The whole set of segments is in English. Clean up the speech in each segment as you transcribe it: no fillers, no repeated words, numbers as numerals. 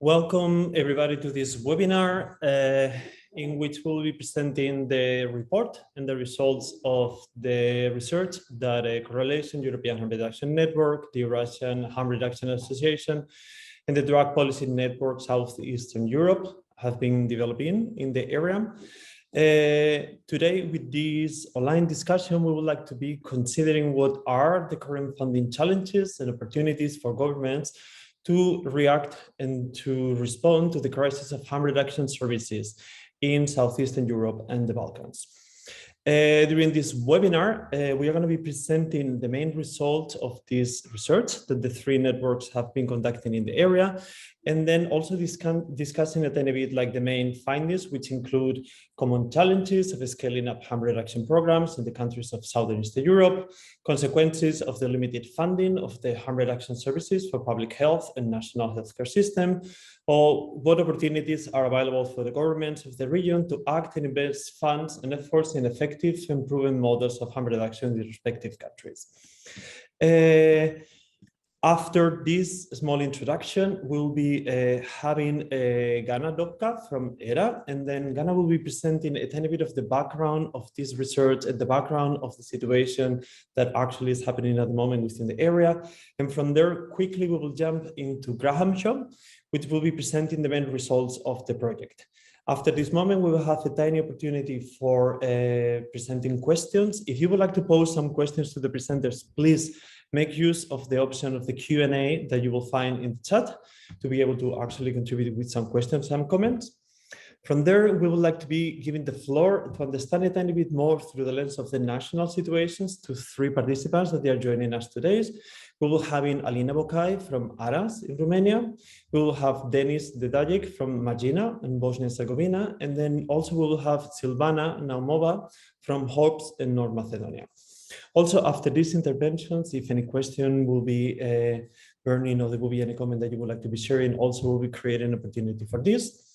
Welcome everybody to this webinar in which we'll be presenting the report and the results of the research that a Correlation European Harm Reduction Network, the Eurasian Harm Reduction Association, and the Drug Policy Network Southeastern Europe have been developing in the area. Today, with this online discussion, we would like to be considering what are the current funding challenges and opportunities for governments to react and to respond to the crisis of harm reduction services in Southeastern Europe and the Balkans. During this webinar, we are going to be presenting the main results of this research that the three networks have been conducting in the area, and then also discussing a tiny bit like the main findings, which include common challenges of scaling up harm reduction programs in the countries of Southern Eastern Europe, consequences of the limited funding of the harm reduction services for public health and national healthcare system, or what opportunities are available for the governments of the region to act and invest funds and efforts in effective and proven models of harm reduction in the respective countries. After this small introduction, we'll be having Ganna from EHRA, and then Ganna will be presenting a tiny bit of the background of this research and the background of the situation that actually is happening at the moment within the area. And from there, quickly, we will jump into Graham Shaw, which will be presenting the main results of the project. After this moment, we will have a tiny opportunity for presenting questions. If you would like to pose some questions to the presenters, please make use of the option of the Q&A that you will find in the chat to be able to actually contribute with some questions and comments. From there, we would like to be giving the floor to understand a tiny bit more through the lens of the national situations to three participants that they are joining us today. We will have Alina Bocai from ARAS in Romania. We will have Denis Dedajic from Margina in Bosnia and Herzegovina. And then also we will have Silvana Naumova from HOPS in North Macedonia. Also, after these interventions, if any question will be burning or there will be any comment that you would like to be sharing, also we'll be creating an opportunity for this.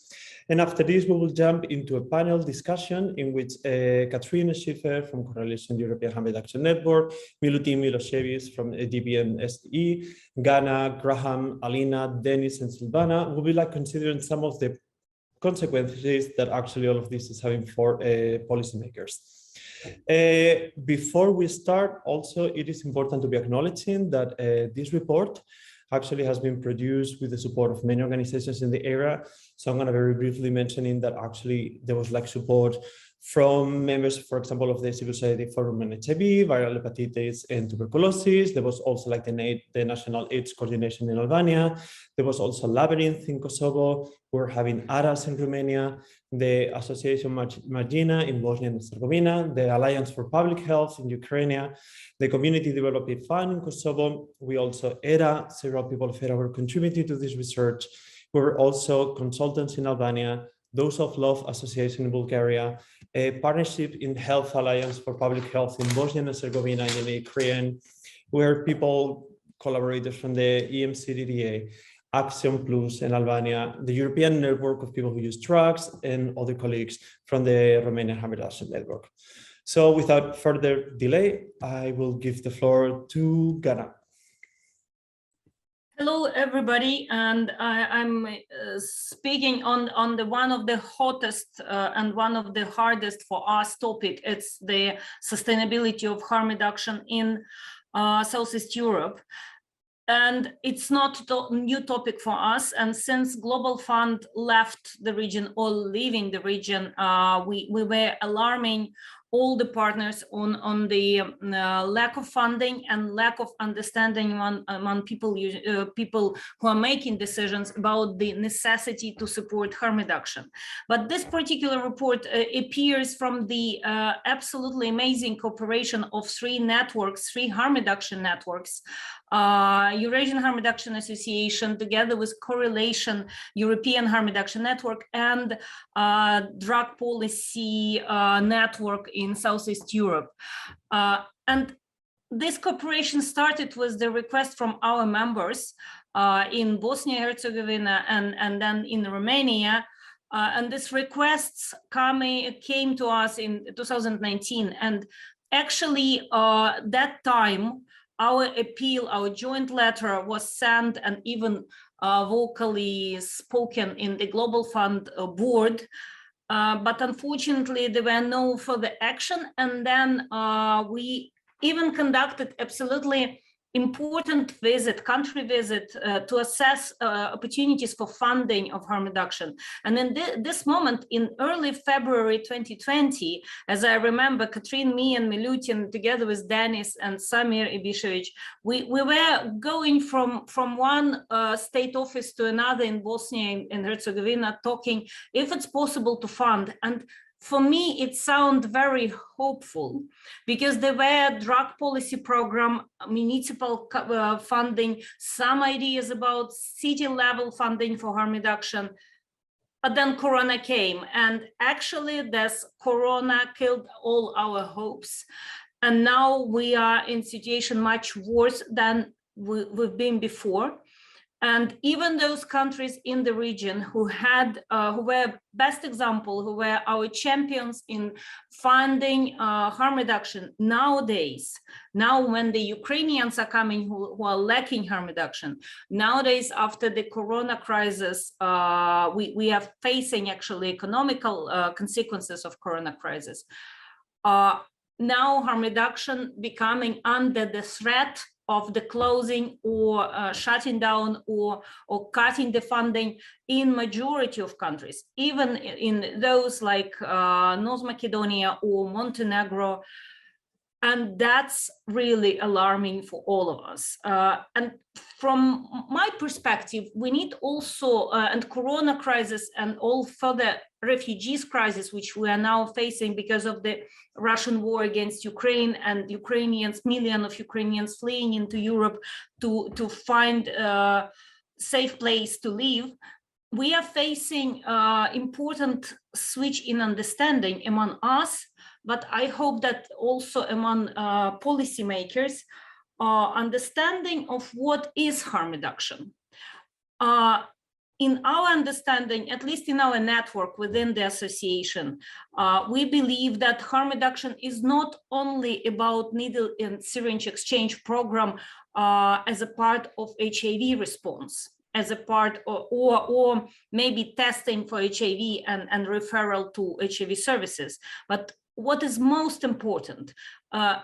And after this, we will jump into a panel discussion in which Katrin and Schiffer from Correlation European Harm Reduction Network, Milutin, Milosevic from DPNSSE, Ganna, Graham, Alina, Denis, and Silvana will be like considering some of the consequences that actually all of this is having for policymakers. Before we start, also, it is important to be acknowledging that this report actually has been produced with the support of many organizations in the area. So I'm going to very briefly mentioning that actually there was like support from members, for example, of the Civil Society Forum on HIV, viral hepatitis, and tuberculosis. There was also like the National AIDS Coordination in Albania. There was also Labyrinth in Kosovo. We're having ARAS in Romania, the Association Margina in Bosnia and Herzegovina, the Alliance for Public Health in Ukraine, the Community Development Fund in Kosovo. We also EHRA, several people of EHRA were contributing to this research. We were also consultants in Albania, Those of Love Association in Bulgaria, a partnership in Health Alliance for Public Health in Bosnia and Herzegovina and in Ukraine, where people, collaborators from the EMCDDA, Action Plus in Albania, the European Network of People Who Use Drugs, and other colleagues from the Romanian Harm Reduction Network. So without further delay, I will give the floor to Ganna. Hello, everybody, and I'm speaking on the one of the hottest and one of the hardest for us topic. It's the sustainability of harm reduction in Southeast Europe. And it's not a new topic for us. And since Global Fund left the region or leaving the region, we were alarming all the partners on the lack of funding and lack of understanding among people who are making decisions about the necessity to support harm reduction. But this particular report appears from the absolutely amazing cooperation of three networks, three harm reduction networks, Eurasian Harm Reduction Association, together with Correlation European Harm Reduction Network, and Drug Policy Network in Southeast Europe. And this cooperation started with the request from our members in Bosnia and Herzegovina and then in Romania. And these requests came to us in 2019. And actually, that time, our appeal, our joint letter was sent and even vocally spoken in the Global Fund board. But unfortunately, there were no further action. And then we even conducted absolutely important country visit to assess opportunities for funding of harm reduction. And in this moment, in early February 2020, as I remember, Katrin, me and Milutin, together with Denis and Samir Ibišević, we were going from one state office to another in Bosnia and Herzegovina, talking if it's possible to fund. And for me, it sounded very hopeful because there were drug policy program, municipal funding, some ideas about city level funding for harm reduction. But then Corona came, and actually this Corona killed all our hopes. And now we are in a situation much worse than we've been before. And even those countries in the region who were best example, who were our champions in funding harm reduction nowadays, now when the Ukrainians are coming who are lacking harm reduction, nowadays after the Corona crisis, we are facing actually economical consequences of Corona crisis. Now harm reduction becoming under the threat of the closing or shutting down or cutting the funding in majority of countries, even in those like North Macedonia or Montenegro. And that's really alarming for all of us. And from my perspective, we need also, and Corona crisis and all further refugees crisis, which we are now facing because of the Russian war against Ukraine and millions of Ukrainians fleeing into Europe to find a safe place to live. We are facing important switch in understanding among us, but I hope that also among policymakers, understanding of what is harm reduction. In our understanding, at least in our network within the association, we believe that harm reduction is not only about needle and syringe exchange program as a part of HIV response, as a part or maybe testing for HIV and referral to HIV services, but what is most important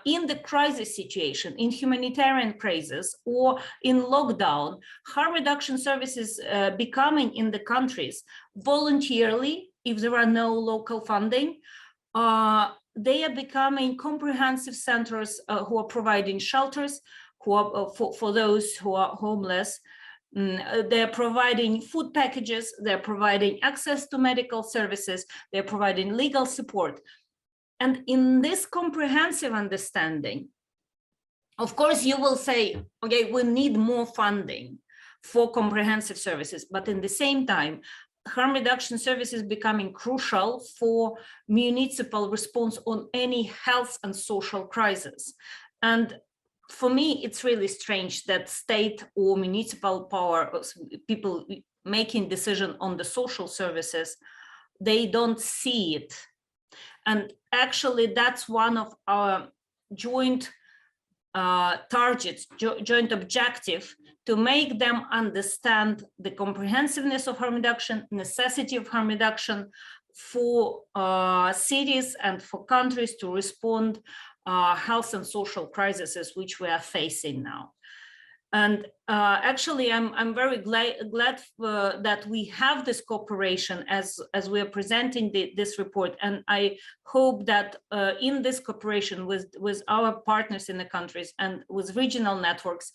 in the crisis situation, in humanitarian crisis or in lockdown, harm reduction services becoming in the countries voluntarily, if there are no local funding, they are becoming comprehensive centers who are providing shelters who are, for those who are homeless. They're providing food packages, they're providing access to medical services, they're providing legal support. And in this comprehensive understanding, of course, you will say, okay, we need more funding for comprehensive services, but in the same time, harm reduction services becoming crucial for municipal response on any health and social crisis. And for me, it's really strange that state or municipal power, people making decision on the social services, they don't see it. And actually, that's one of our joint targets, joint objective, to make them understand the comprehensiveness of harm reduction, necessity of harm reduction for cities and for countries to respond health and social crises which we are facing now. And actually, I'm very glad that we have this cooperation as we are presenting this report. And I hope that in this cooperation with our partners in the countries and with regional networks,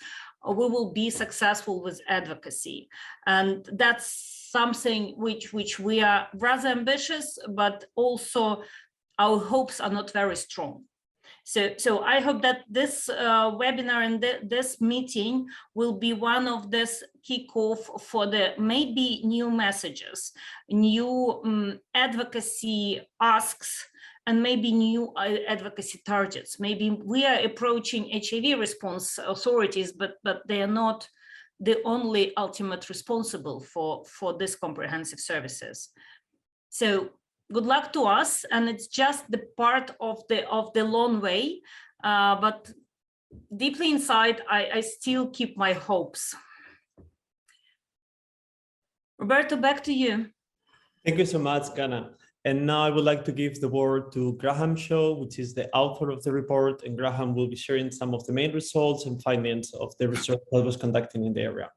we will be successful with advocacy. And that's something which we are rather ambitious, but also our hopes are not very strong. So I hope that this webinar and this meeting will be one of this kickoff for the maybe new messages, new advocacy asks, and maybe new advocacy targets. Maybe we are approaching HIV response authorities, but they are not the only ultimate responsible for this comprehensive services. So good luck to us, and it's just the part of the long way, but deeply inside, I still keep my hopes. Roberto, back to you. Thank you so much, Ganna. And now I would like to give the word to Graham Shaw, which is the author of the report, and Graham will be sharing some of the main results and findings of the research that was conducted in the area.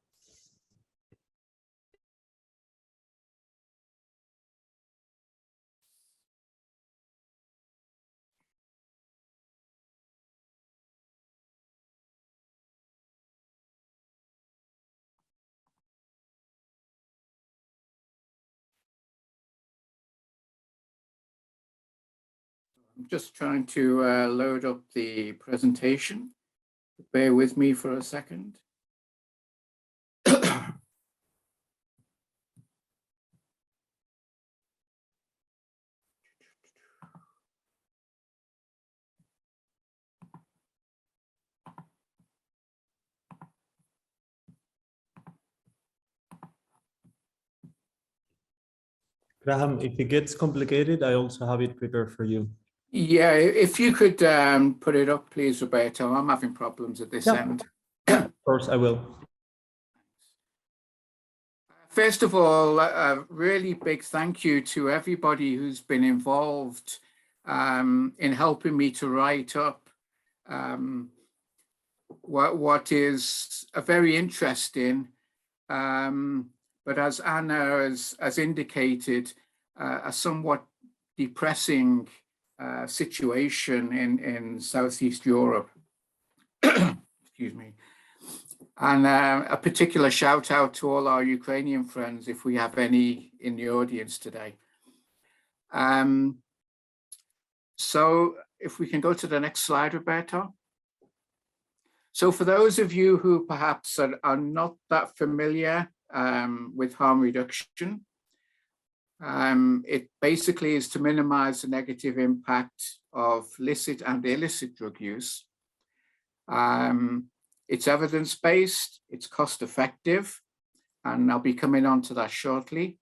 I'm just trying to load up the presentation. Bear with me for a second. Graham, if it gets complicated, I also have it prepared for you. Yeah, if you could put it up, please, Roberto. I'm having problems at this end. Yeah, of course, I will. First of all, a really big thank you to everybody who's been involved in helping me to write up what is a very interesting, but as Anna has indicated, a somewhat depressing situation in Southeast Europe. Excuse me. And a particular shout out to all our Ukrainian friends, if we have any in the audience today. So if we can go to the next slide, Roberto. So for those of you who perhaps are not that familiar with harm reduction, it basically is to minimize the negative impact of licit and illicit drug use. It's evidence-based, it's cost-effective, and I'll be coming on to that shortly.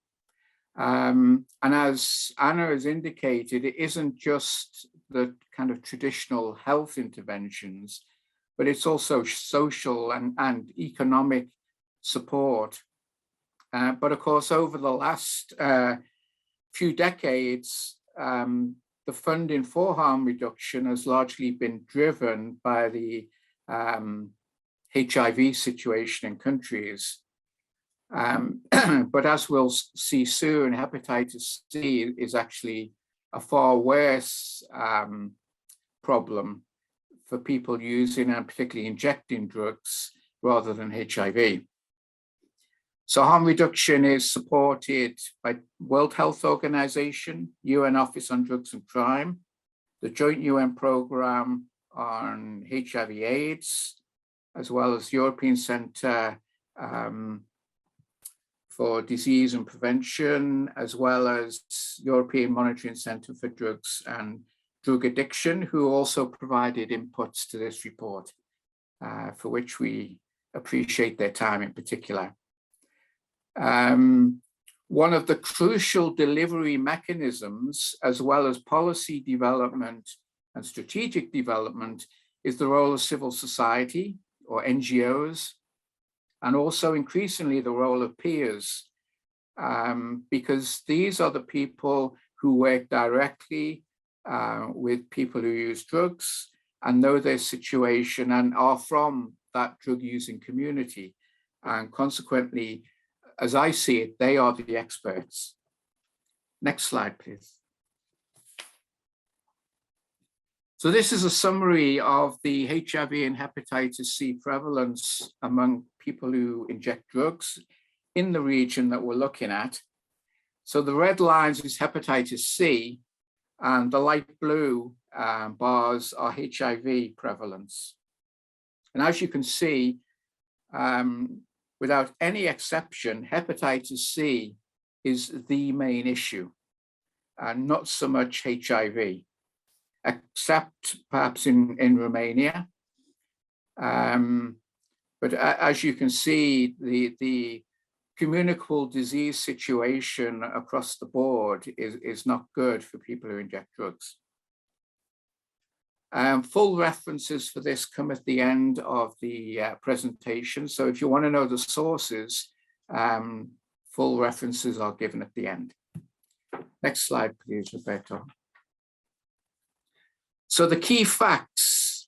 And as Anna has indicated, it isn't just the kind of traditional health interventions, but it's also social and economic support. But of course, over the last few decades, the funding for harm reduction has largely been driven by the HIV situation in countries. But as we'll see soon, hepatitis C is actually a far worse problem for people using and particularly injecting drugs rather than HIV. So harm reduction is supported by World Health Organization, UN Office on Drugs and Crime, the Joint UN Programme on HIV/AIDS, as well as European Centre for Disease and Prevention, as well as European Monitoring Centre for Drugs and Drug Addiction, who also provided inputs to this report, for which we appreciate their time in particular. One of the crucial delivery mechanisms, as well as policy development and strategic development, is the role of civil society or NGOs, and also increasingly the role of peers, because these are the people who work directly with people who use drugs and know their situation and are from that drug using community. And consequently, as I see it, they are the experts. Next slide, please. So this is a summary of the HIV and hepatitis C prevalence among people who inject drugs in the region that we're looking at. So the red lines is hepatitis C, and the light blue bars are HIV prevalence. And as you can see, without any exception, hepatitis C is the main issue, and not so much HIV, except perhaps in Romania. But as you can see, the communicable disease situation across the board is not good for people who inject drugs. Full references for this come at the end of the presentation. So if you want to know the sources Full references are given at the end. Next slide, please, Roberto. So the key factors,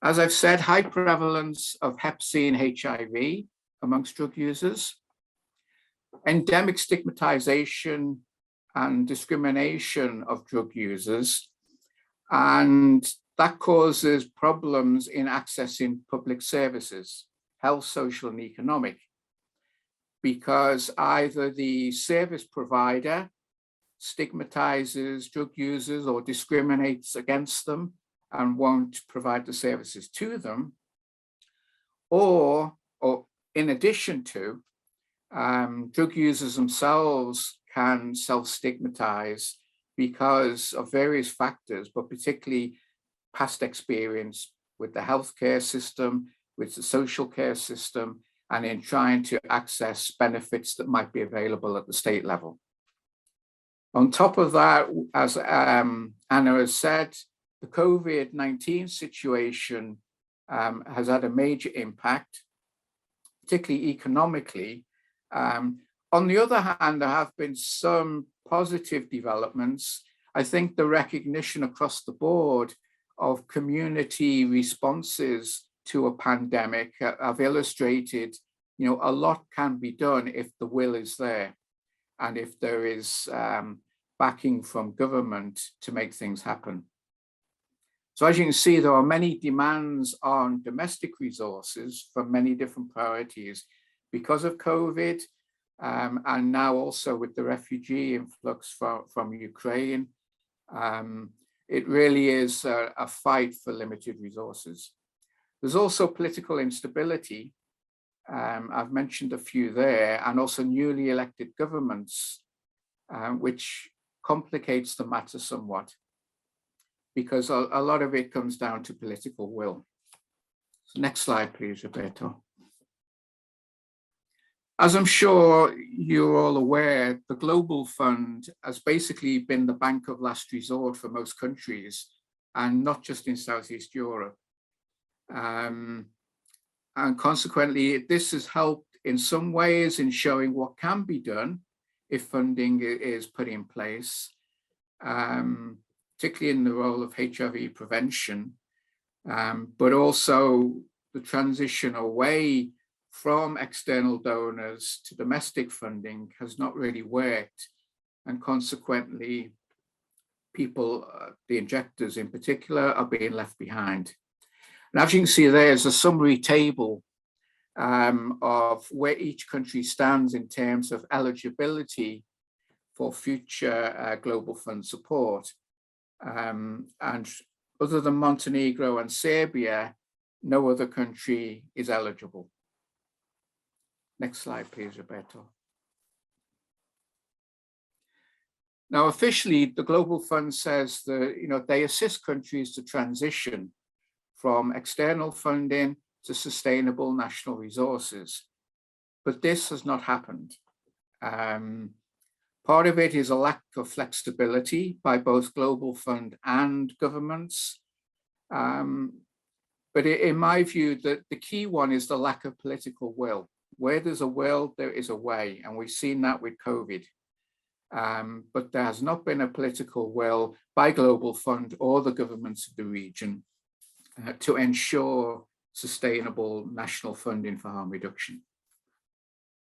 as I've said, high prevalence of Hep C and HIV amongst drug users, endemic stigmatization and discrimination of drug users, and that causes problems in accessing public services, health, social, and economic, because either the service provider stigmatizes drug users or discriminates against them and won't provide the services to them, or in addition to, drug users themselves can self-stigmatize because of various factors, but particularly past experience with the healthcare system, with the social care system, and in trying to access benefits that might be available at the state level. On top of that, as Anna has said, the COVID-19 situation has had a major impact, particularly economically. On the other hand, there have been some positive developments. I think the recognition across the board of community responses to a pandemic have illustrated, a lot can be done if the will is there and if there is backing from government to make things happen. So as you can see, there are many demands on domestic resources for many different priorities because of COVID, and now also with the refugee influx from Ukraine. It really is a fight for limited resources. There's also political instability. I've mentioned a few there, and also newly elected governments, which complicates the matter somewhat, because a lot of it comes down to political will. So next slide, please, Roberto. As I'm sure you're all aware, the Global Fund has basically been the bank of last resort for most countries, and not just in Southeast Europe. And consequently, this has helped in some ways in showing what can be done if funding is put in place, particularly in the role of HIV prevention, but also the transition away from external donors to domestic funding has not really worked. And consequently, people, the injectors in particular, are being left behind. And as you can see, there's a summary table of where each country stands in terms of eligibility for future Global Fund support. And other than Montenegro and Serbia, no other country is eligible. Next slide, please, Roberto. Now, officially, the Global Fund says that they assist countries to transition from external funding to sustainable national resources. But this has not happened. Part of it is a lack of flexibility by both Global Fund and governments. But in my view, the key one is the lack of political will. Where there's a will, there is a way, and we've seen that with COVID. But there has not been a political will by Global Fund or the governments of the region to ensure sustainable national funding for harm reduction.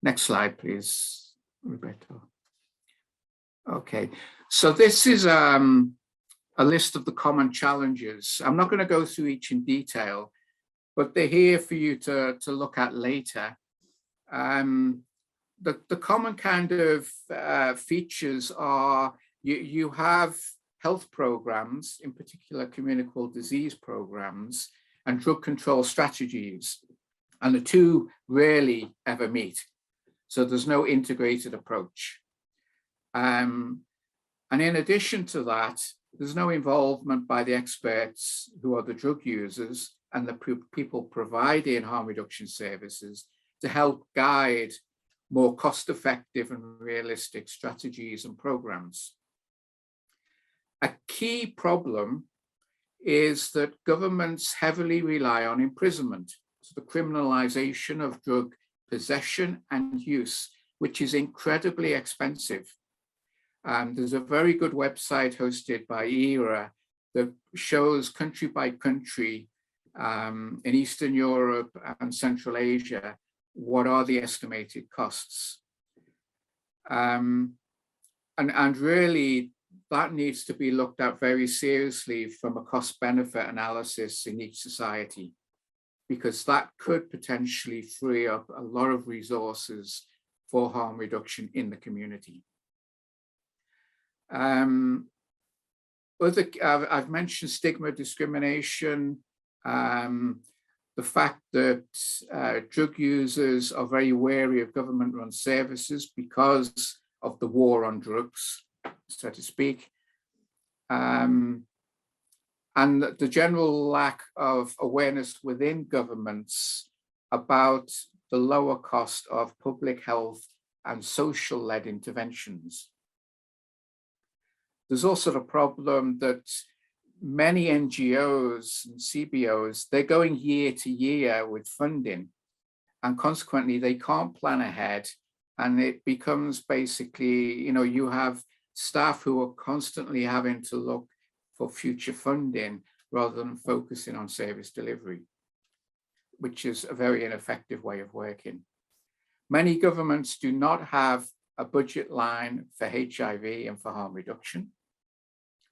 Next slide, please, Roberto. Okay, so this is a list of the common challenges. I'm not going to go through each in detail, but they're here for you to look at later. The common kind of features are you have health programs, in particular communicable disease programs, and drug control strategies, and the two rarely ever meet. So there's no integrated approach. And in addition to that, there's no involvement by the experts who are the drug users and the people providing harm reduction services to help guide more cost-effective and realistic strategies and programs. A key problem is that governments heavily rely on imprisonment, so the criminalization of drug possession and use, which is incredibly expensive. There's a very good website hosted by EHRA that shows country by country in Eastern Europe and Central Asia, what are the estimated costs. And really, that needs to be looked at very seriously from a cost-benefit analysis in each society, because that could potentially free up a lot of resources for harm reduction in the community. I've mentioned stigma, discrimination, the fact that drug users are very wary of government-run services because of the war on drugs, so to speak, and the general lack of awareness within governments about the lower cost of public health and social-led interventions. There's also the problem that many NGOs and CBOs, they're going year to year with funding, and consequently they can't plan ahead, and it becomes basically, you have staff who are constantly having to look for future funding rather than focusing on service delivery, which is a very ineffective way of working. Many governments do not have a budget line for HIV and for harm reduction.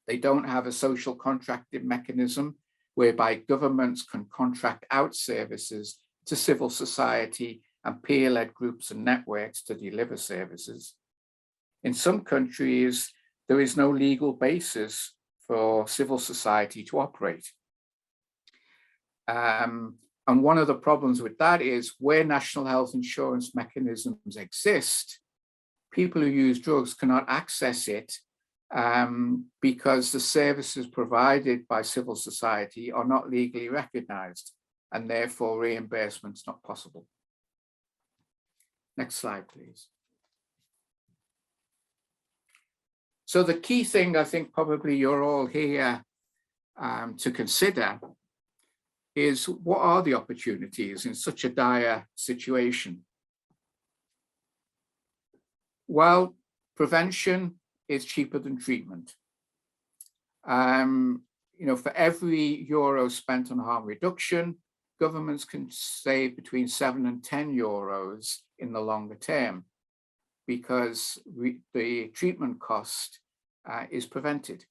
They don't have a social contracting mechanism whereby governments can contract out services to civil society and peer-led groups and networks to deliver services. In some countries, there is no legal basis for civil society to operate. And one of the problems with that is where national health insurance mechanisms exist, people who use drugs cannot access it because the services provided by civil society are not legally recognized, and therefore reimbursement is not possible. Next slide, please. So the key thing I think probably you're all here to consider is, what are the opportunities in such a dire situation? Well, prevention is cheaper than treatment. For every euro spent on harm reduction, governments can save between 7 and 10 euros in the longer term, because the treatment cost is prevented.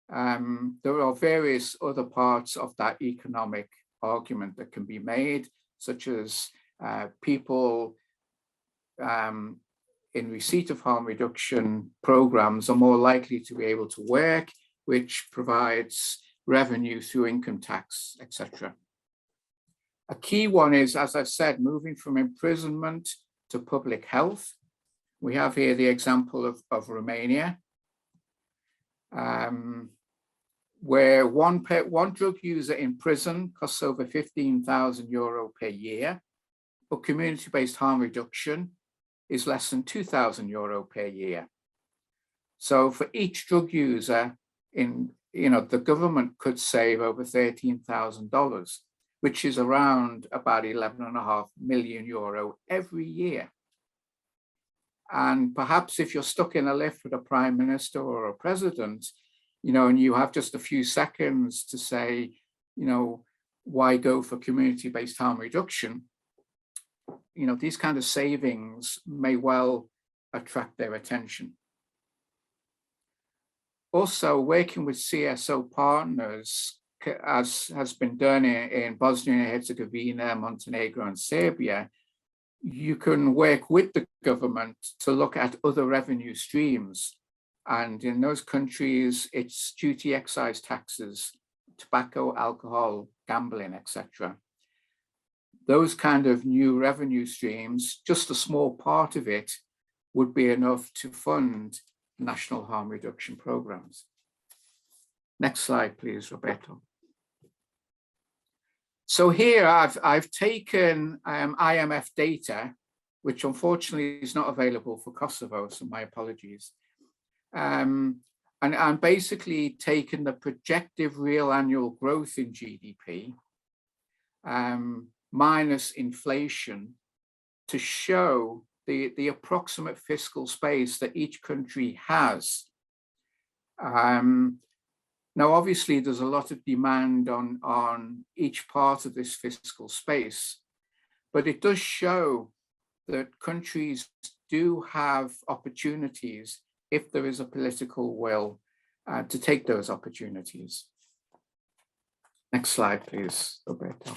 There are various other parts of that economic argument that can be made, such as people in receipt of harm reduction programs are more likely to be able to work, which provides revenue through income tax, etc. A key one is, as I've said, moving from imprisonment to public health. We have here the example of Romania, where one drug user in prison costs over 15,000 euro per year, but community-based harm reduction is less than 2,000 euro per year. So for each drug user, the government could save over $13,000, which is around about 11.5 million euro every year. And perhaps if you're stuck in a lift with a prime minister or a president, and you have just a few seconds to say, why go for community-based harm reduction? These kind of savings may well attract their attention. Also, working with CSO partners, as has been done in Bosnia and Herzegovina, Montenegro, and Serbia, you can work with the government to look at other revenue streams. And in those countries, it's duty, excise taxes, tobacco, alcohol, gambling, etc. Those kind of new revenue streams, just a small part of it would be enough to fund national harm reduction programs. Next slide, please, Roberto. So here I've taken IMF data, which unfortunately is not available for Kosovo, so my apologies. And I'm basically taking the projected real annual growth in GDP minus inflation to show the approximate fiscal space that each country has. Now, obviously, there's a lot of demand on each part of this fiscal space, but it does show that countries do have opportunities if there is a political will to take those opportunities. Next slide, please, Roberto.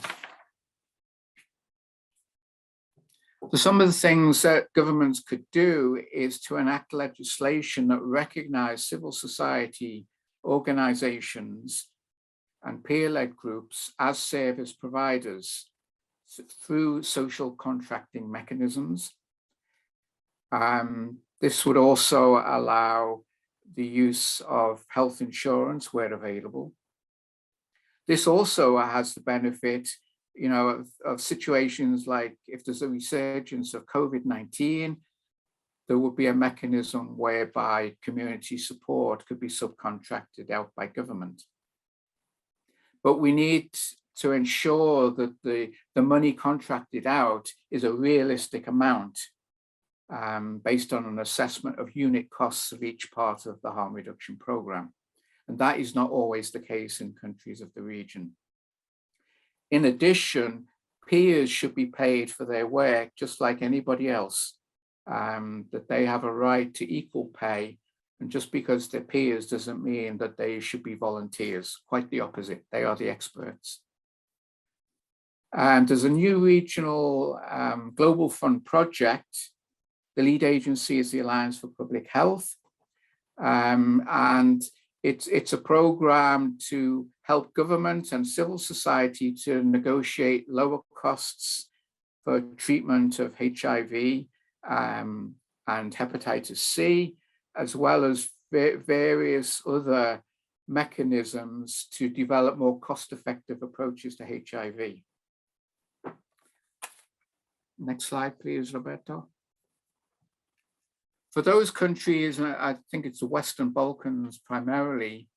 So some of the things that governments could do is to enact legislation that recognize civil society organizations and peer-led groups as service providers through social contracting mechanisms. This would also allow the use of health insurance where available. This also has the benefit, of situations like if there's a resurgence of COVID-19, there would be a mechanism whereby community support could be subcontracted out by government. But we need to ensure that the money contracted out is a realistic amount based on an assessment of unit costs of each part of the harm reduction program. And that is not always the case in countries of the region. In addition, peers should be paid for their work just like anybody else, that they have a right to equal pay. And just because they're peers doesn't mean that they should be volunteers. Quite the opposite, they are the experts. And there's a new regional global fund project. The lead agency is the Alliance for Public Health. And it's a program to help government and civil society to negotiate lower costs for treatment of HIV and hepatitis C, as well as various other mechanisms to develop more cost-effective approaches to HIV. Next slide, please, Roberto. For those countries, I think it's the Western Balkans primarily,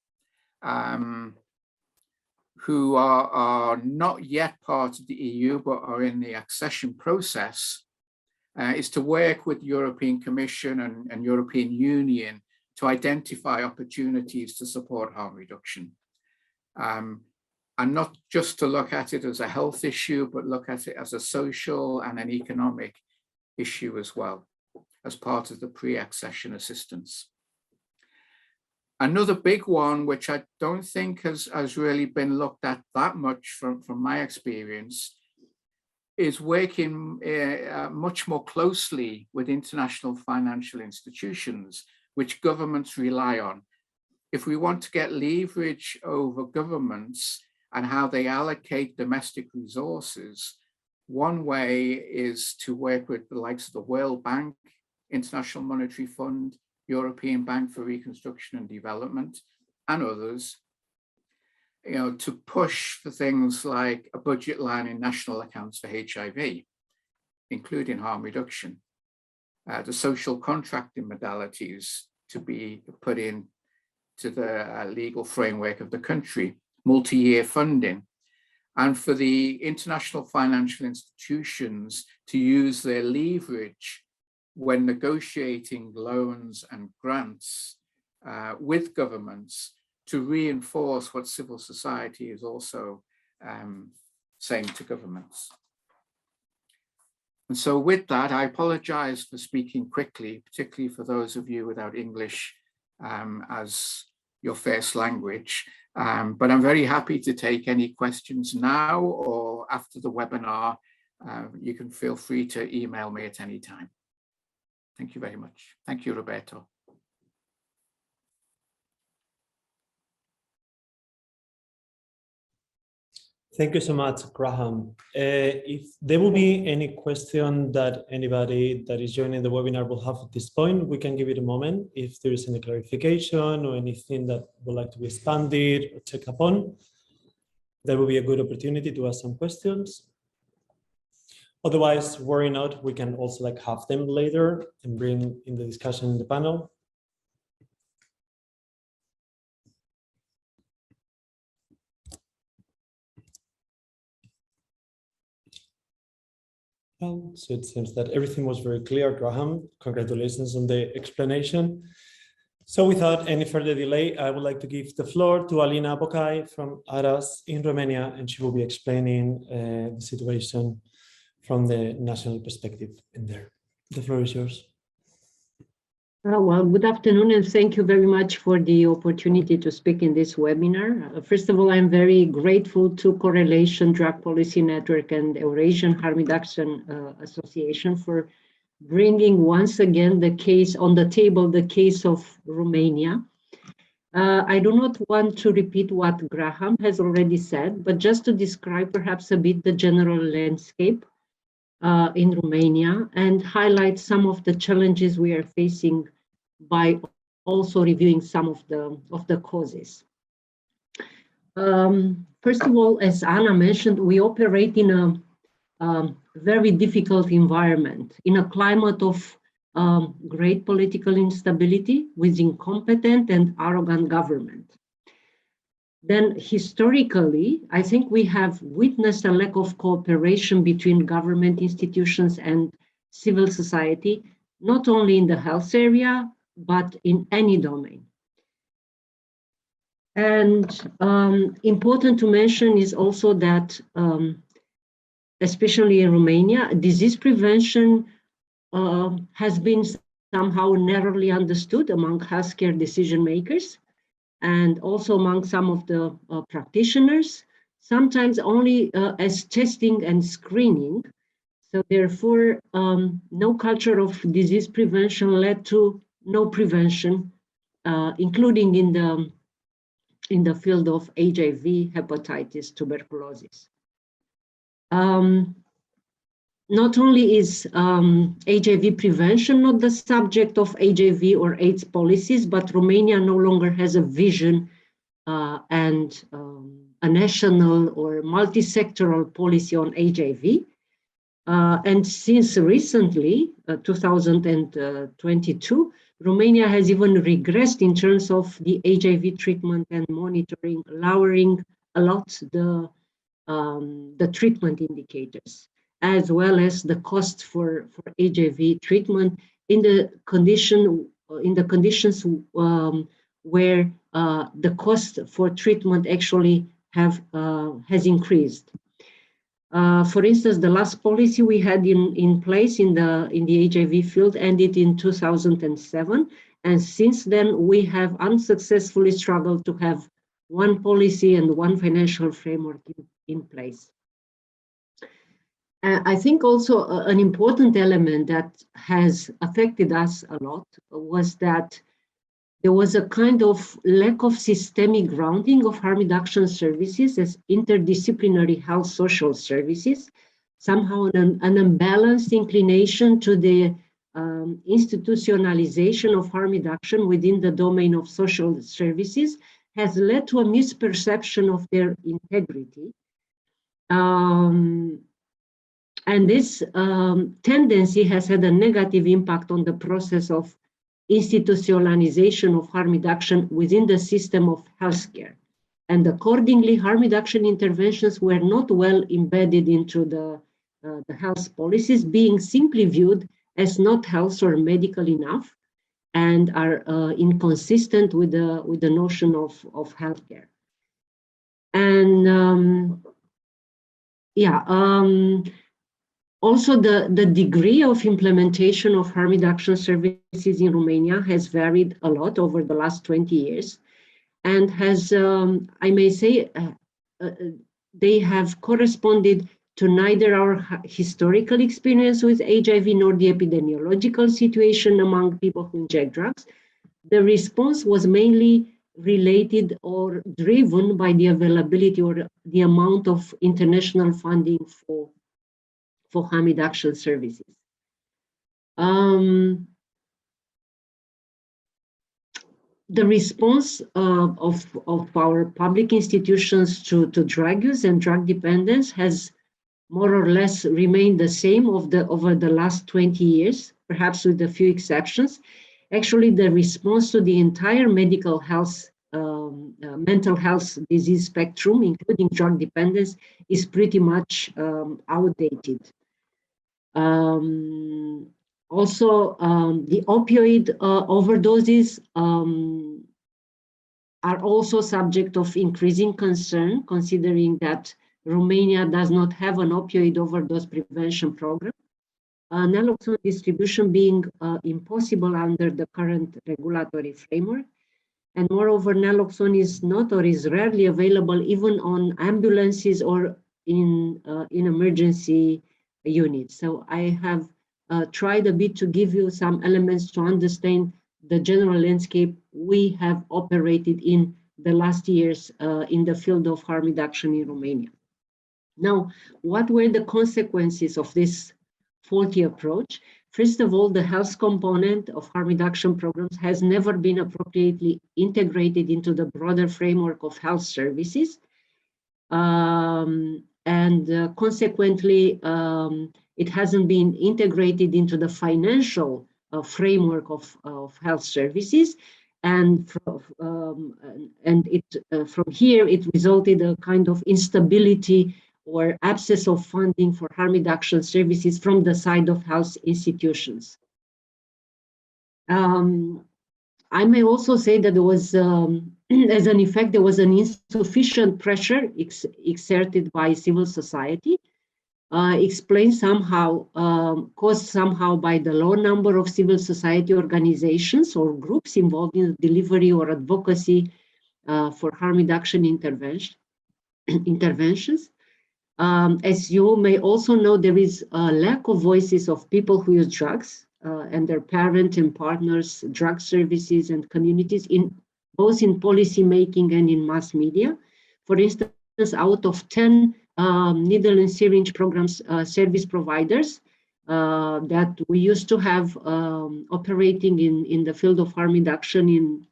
who are not yet part of the EU, but are in the accession process, is to work with the European Commission and European Union to identify opportunities to support harm reduction. And not just to look at it as a health issue, but look at it as a social and an economic issue as well, as part of the pre-accession assistance. Another big one, which I don't think has really been looked at that much from my experience, is working much more closely with international financial institutions, which governments rely on. If we want to get leverage over governments and how they allocate domestic resources, one way is to work with the likes of the World Bank, International Monetary Fund, European Bank for Reconstruction and Development, and others, to push for things like a budget line in national accounts for HIV, including harm reduction, the social contracting modalities to be put in to the legal framework of the country, multi-year funding, and for the international financial institutions to use their leverage when negotiating loans and grants with governments to reinforce what civil society is also saying to governments. And so with that, I apologize for speaking quickly, particularly for those of you without English as your first language. But I'm very happy to take any questions now or after the webinar. You can feel free to email me at any time. Thank you very much. Thank you, Roberto. Thank you so much, Graham. If there will be any question that anybody that is joining the webinar will have at this point, we can give it a moment. If there is any clarification or anything that would like to be expanded or checked upon, that will be a good opportunity to ask some questions. Otherwise, worry not, we can also have them later and bring in the discussion in the panel. Well, so it seems that everything was very clear, Graham. Congratulations on the explanation. So without any further delay, I would like to give the floor to Alina Bocai from ARAS in Romania, and she will be explaining the situation from the national perspective in there. The floor is yours. Well, good afternoon, and thank you very much for the opportunity to speak in this webinar. First of all, I'm very grateful to Correlation Drug Policy Network and Eurasian Harm Reduction Association for bringing once again the case on the table, the case of Romania. I do not want to repeat what Graham has already said, but just to describe perhaps a bit the general landscape in Romania and highlight some of the challenges we are facing by also reviewing some of the causes. First of all, as Anna mentioned, we operate in a very difficult environment, in a climate of great political instability with incompetent and arrogant government. Then historically, I think we have witnessed a lack of cooperation between government institutions and civil society, not only in the health area, but in any domain. And important to mention is also that, especially in Romania, disease prevention has been somehow narrowly understood among healthcare decision makers, and also among some of the practitioners, sometimes only as testing and screening. So therefore, no culture of disease prevention led to no prevention, including in the field of HIV, hepatitis, tuberculosis. Not only is HIV prevention not the subject of HIV or AIDS policies, but Romania no longer has a vision and a national or multi-sectoral policy on HIV. And since recently, 2022, Romania has even regressed in terms of the HIV treatment and monitoring, lowering a lot the treatment indicators, as well as the cost for HIV treatment in the conditions where the cost for treatment actually has increased. For instance, the last policy we had in place in the HIV field ended in 2007, and since then we have unsuccessfully struggled to have one policy and one financial framework in place. I think also an important element that has affected us a lot was that there was a kind of lack of systemic grounding of harm reduction services as interdisciplinary health social services. Somehow an unbalanced inclination to the institutionalization of harm reduction within the domain of social services has led to a misperception of their integrity. And this tendency has had a negative impact on the process of institutionalization of harm reduction within the system of healthcare. And accordingly, harm reduction interventions were not well embedded into the health policies, being simply viewed as not health or medical enough, and are inconsistent with the notion of healthcare. And also, the degree of implementation of harm reduction services in Romania has varied a lot over the last 20 years and has, I may say, they have corresponded to neither our historical experience with HIV nor the epidemiological situation among people who inject drugs. The response was mainly related or driven by the availability or the amount of international funding for harm reduction services. The response of our public institutions to drug use and drug dependence has more or less remained the same over the last 20 years, perhaps with a few exceptions. Actually, the response to the entire medical health, mental health disease spectrum, including drug dependence, is pretty much outdated. Also, the opioid overdoses are also subject of increasing concern, considering that Romania does not have an opioid overdose prevention program. Naloxone distribution being impossible under the current regulatory framework. And moreover, naloxone is not or is rarely available even on ambulances or in emergency units. So I have tried a bit to give you some elements to understand the general landscape we have operated in the last years in the field of harm reduction in Romania. Now, what were the consequences of this faulty approach? First of all, the health component of harm reduction programs has never been appropriately integrated into the broader framework of health services. Consequently, it hasn't been integrated into the financial framework of health services. And from here, it resulted a kind of instability or absence of funding for harm reduction services from the side of health institutions. I may also say that there was, as an effect, there was an insufficient pressure exerted by civil society, explained somehow, caused somehow by the low number of civil society organizations or groups involved in the delivery or advocacy for harm reduction interventions. As you may also know, there is a lack of voices of people who use drugs and their parent and partners, drug services and communities, both in policy making and in mass media. For instance, out of 10 needle and syringe programs service providers that we used to have operating in the field of harm reduction in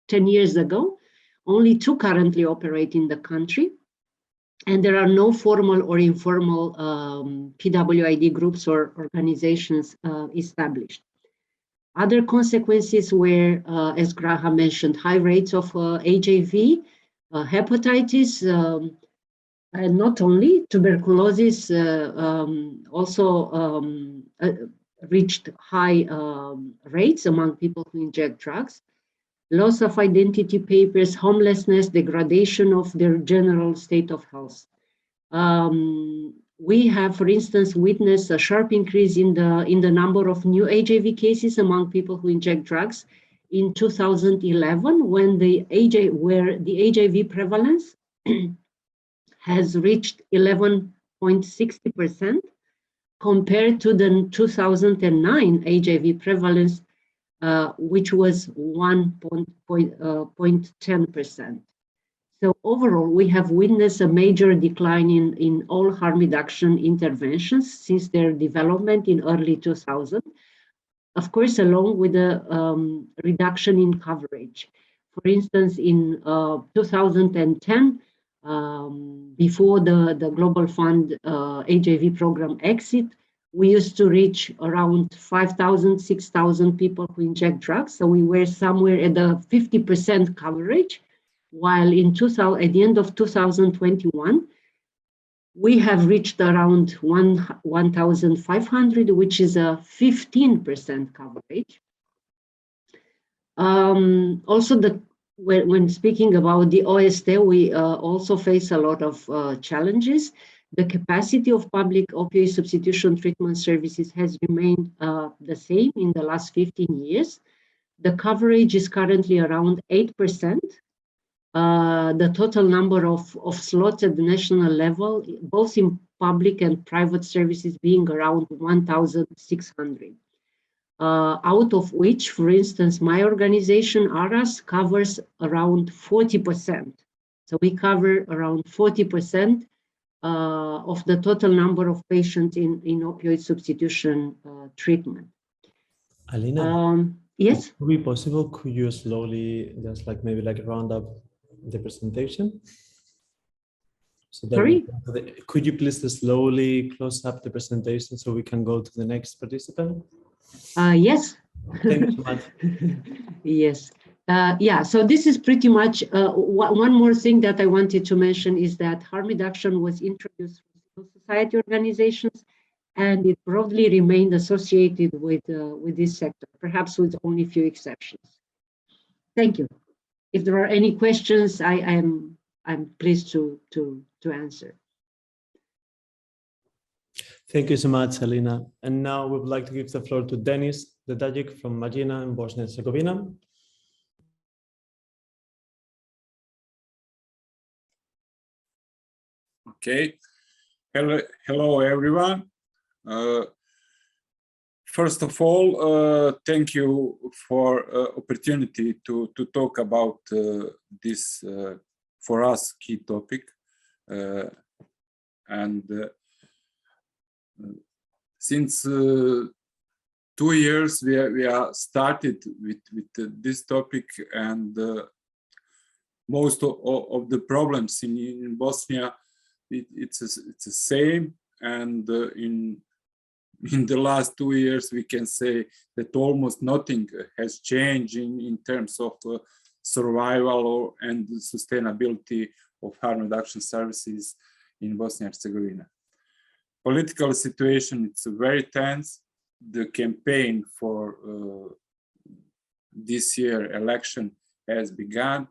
10 years ago, only 2 currently operate in the country. And there are no formal or informal PWID groups or organizations established. Other consequences were, as Graha mentioned, high rates of HIV, hepatitis, and not only tuberculosis also reached high rates among people who inject drugs. Loss of identity papers, homelessness, degradation of their general state of health. We have, for instance, witnessed a sharp increase in the number of new HIV cases among people who inject drugs in 2011, when the HIV prevalence has reached 11.60% compared to the 2009 HIV prevalence, which was 1.10%. So overall, we have witnessed a major decline in all harm reduction interventions since their development in early 2000, of course, along with a reduction in coverage. For instance, in 2010, before the Global Fund HIV program exit, we used to reach around 5,000, 6,000 people who inject drugs. So we were somewhere at the 50% coverage, while at the end of 2021, we have reached around 1,500, which is a 15% coverage. Also, when speaking about the OST, we also face a lot of challenges. The capacity of public opioid substitution treatment services has remained the same in the last 15 years. The coverage is currently around 8%. The total number of slots at the national level, both in public and private services, being around 1,600. Out of which, for instance, my organization, ARAS, covers around 40%. So we cover around 40% of the total number of patients in opioid substitution treatment. Alina? Yes? Would it be possible, could you slowly, just like maybe like round up the presentation? So Sorry? Could you please slowly close up the presentation so we can go to the next participant? Yes. Thank you so much. Yes. Yeah, so this is pretty much one more thing that I wanted to mention is that harm reduction was introduced from civil society organizations and it broadly remained associated with this sector, perhaps with only a few exceptions. Thank you. If there are any questions, I'm pleased to answer. Thank you so much, Alina. And now we would like to give the floor to Denis Dedajic from Margina in Bosnia and Herzegovina. Okay. Hello everyone. First of all, thank you for opportunity to talk about this for us key topic. Since 2 years we are started with this topic, and most of the problems in Bosnia it's the same, and in the last 2 years we can say that almost nothing has changed in terms of survival and sustainability of harm reduction services in Bosnia and Herzegovina. Political situation, it's very tense. The campaign for this year election has begun.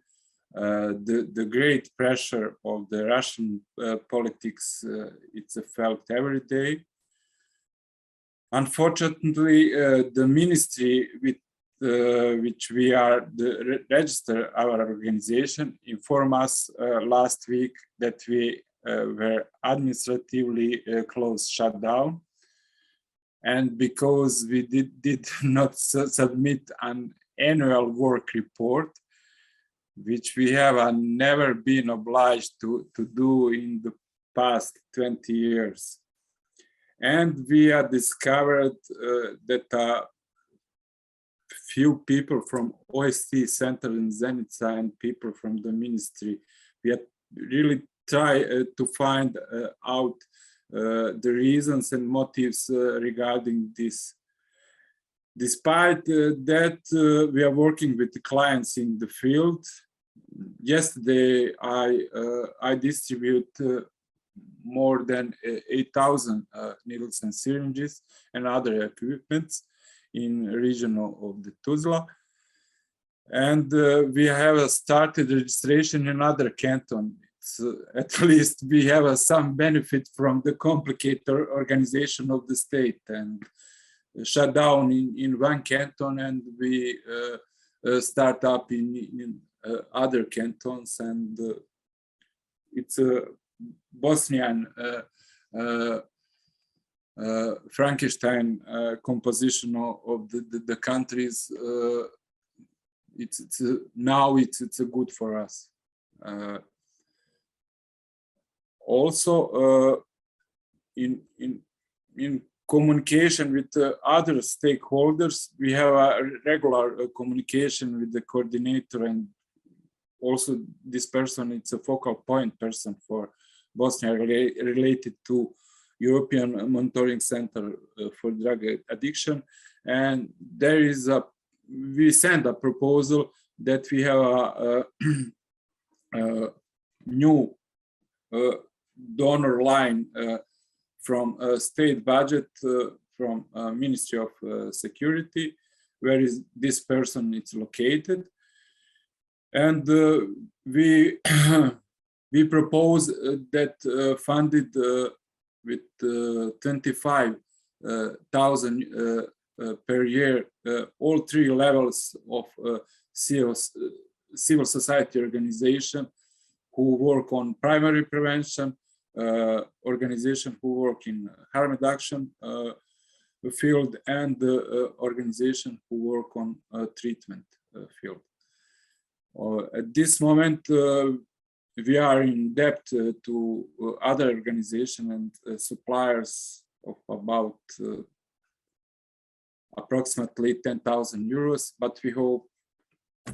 The great pressure of the Russian politics, it's felt every day. Unfortunately, the ministry with which we are register our organization informed us last week that we were administratively closed, shut down. And because we did not submit an annual work report, which we have never been obliged to do in the past 20 years. And we have discovered that few people from OST Center in Zenica and people from the ministry, we had really try to find out the reasons and motives regarding this. Despite that, we are working with the clients in the field. Yesterday, I distribute more than 8,000 needles and syringes and other equipments in the region of the Tuzla. And we have started registration in other cantons. At least we have some benefit from the complicated organization of the state, and shut down in one canton, and we start up in other cantons, and it's a Bosnian Frankenstein composition of the countries. Now it's good for us. Also, in communication with other stakeholders, we have a regular communication with the coordinator, and also this person, it's a focal point person for Bosnia related to European Monitoring Center for Drug Addiction. And there is we send a proposal that we have a new donor line from state budget from Ministry of Security, where is this person is located. And we we propose that funded with 25,000 per year, all three levels of civil society organization who work on primary prevention, organization who work in harm reduction field, and organization who work on treatment field. At this moment, we are in debt to other organizations and suppliers of about approximately 10,000 euros, but we hope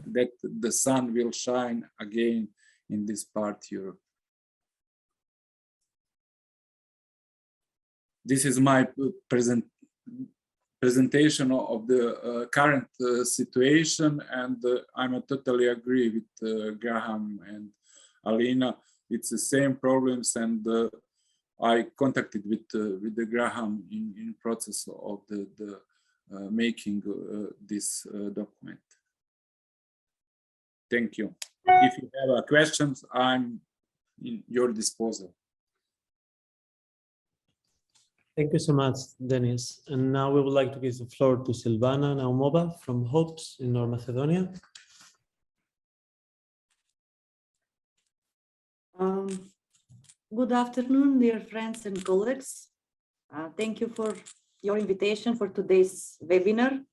that the sun will shine again in this part of Europe. This is my presentation of the current situation, and I totally agree with Graham and Alina. It's the same problems, and I contacted with the Graham in process of the making this document. Thank you. If you have questions, I'm in your disposal. Thank you so much, Denis. And now we would like to give the floor to Silvana Naumova from HOPES in North Macedonia. Good afternoon, dear friends and colleagues. Thank you for your invitation for today's webinar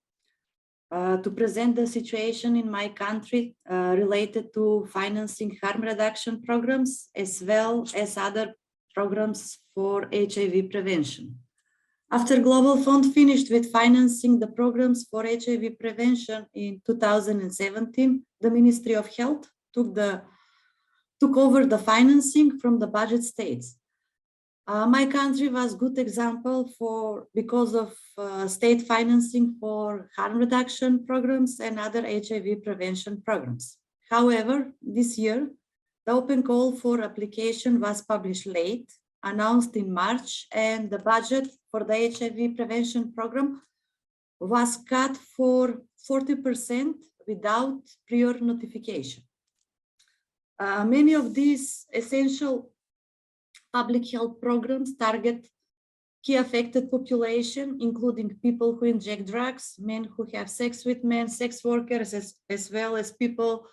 to present the situation in my country related to financing harm reduction programs, as well as other programs for HIV prevention. After Global Fund finished with financing the programs for HIV prevention in 2017, the Ministry of Health took over the financing from the budget states. My country was a good example because of state financing for harm reduction programs and other HIV prevention programs. However, this year, the open call for application was published late, announced in March, and the budget for the HIV prevention program was cut for 40% without prior notification. Many of these essential public health programs target key affected population, including people who inject drugs, men who have sex with men, sex workers, as well as people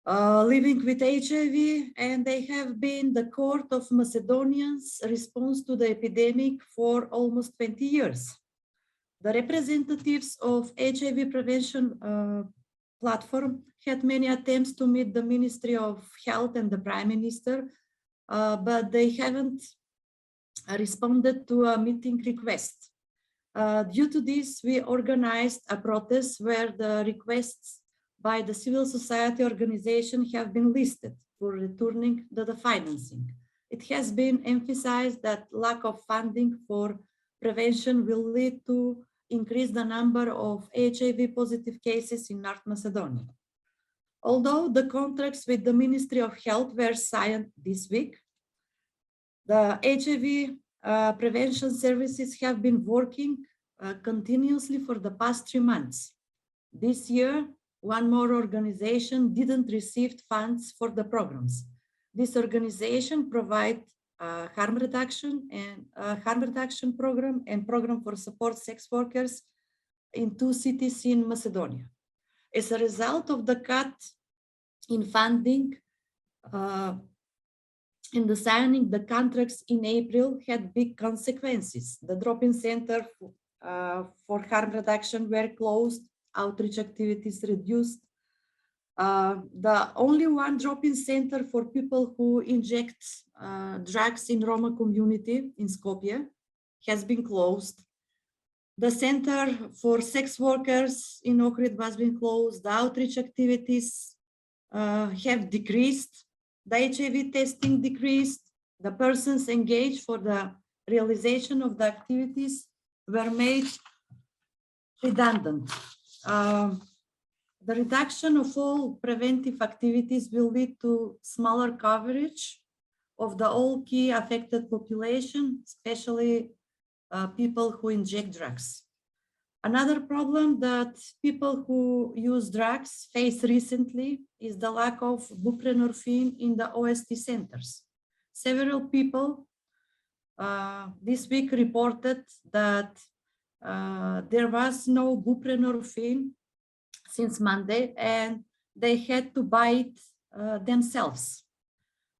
living with HIV, and they have been the court of Macedonians' response to the epidemic for almost 20 years. The representatives of HIV prevention platform had many attempts to meet the Ministry of Health and the Prime Minister, but they haven't responded to a meeting request. Due to this, we organized a protest where the requests by the civil society organization have been listed for returning the financing. It has been emphasized that lack of funding for prevention will lead to increase the number of HIV positive cases in North Macedonia. Although the contracts with the Ministry of Health were signed this week, the HIV prevention services have been working continuously for the past 3 months. This year, one more organization didn't receive funds for the programs. This organization provides harm reduction program and program for support sex workers in 2 cities in Macedonia. As a result of the cut in funding in the signing the contracts in April had big consequences. The drop-in center for harm reduction were closed, outreach activities reduced. The only one drop-in center for people who inject drugs in Roma community in Skopje has been closed. The center for sex workers in Ohrid has been closed. The outreach activities have decreased. The HIV testing decreased. The persons engaged for the realization of the activities were made redundant. The reduction of all preventive activities will lead to smaller coverage of the all key affected population, especially people who inject drugs. Another problem that people who use drugs face recently is the lack of buprenorphine in the OST centers. Several people this week reported that there was no buprenorphine since Monday, and they had to buy it themselves.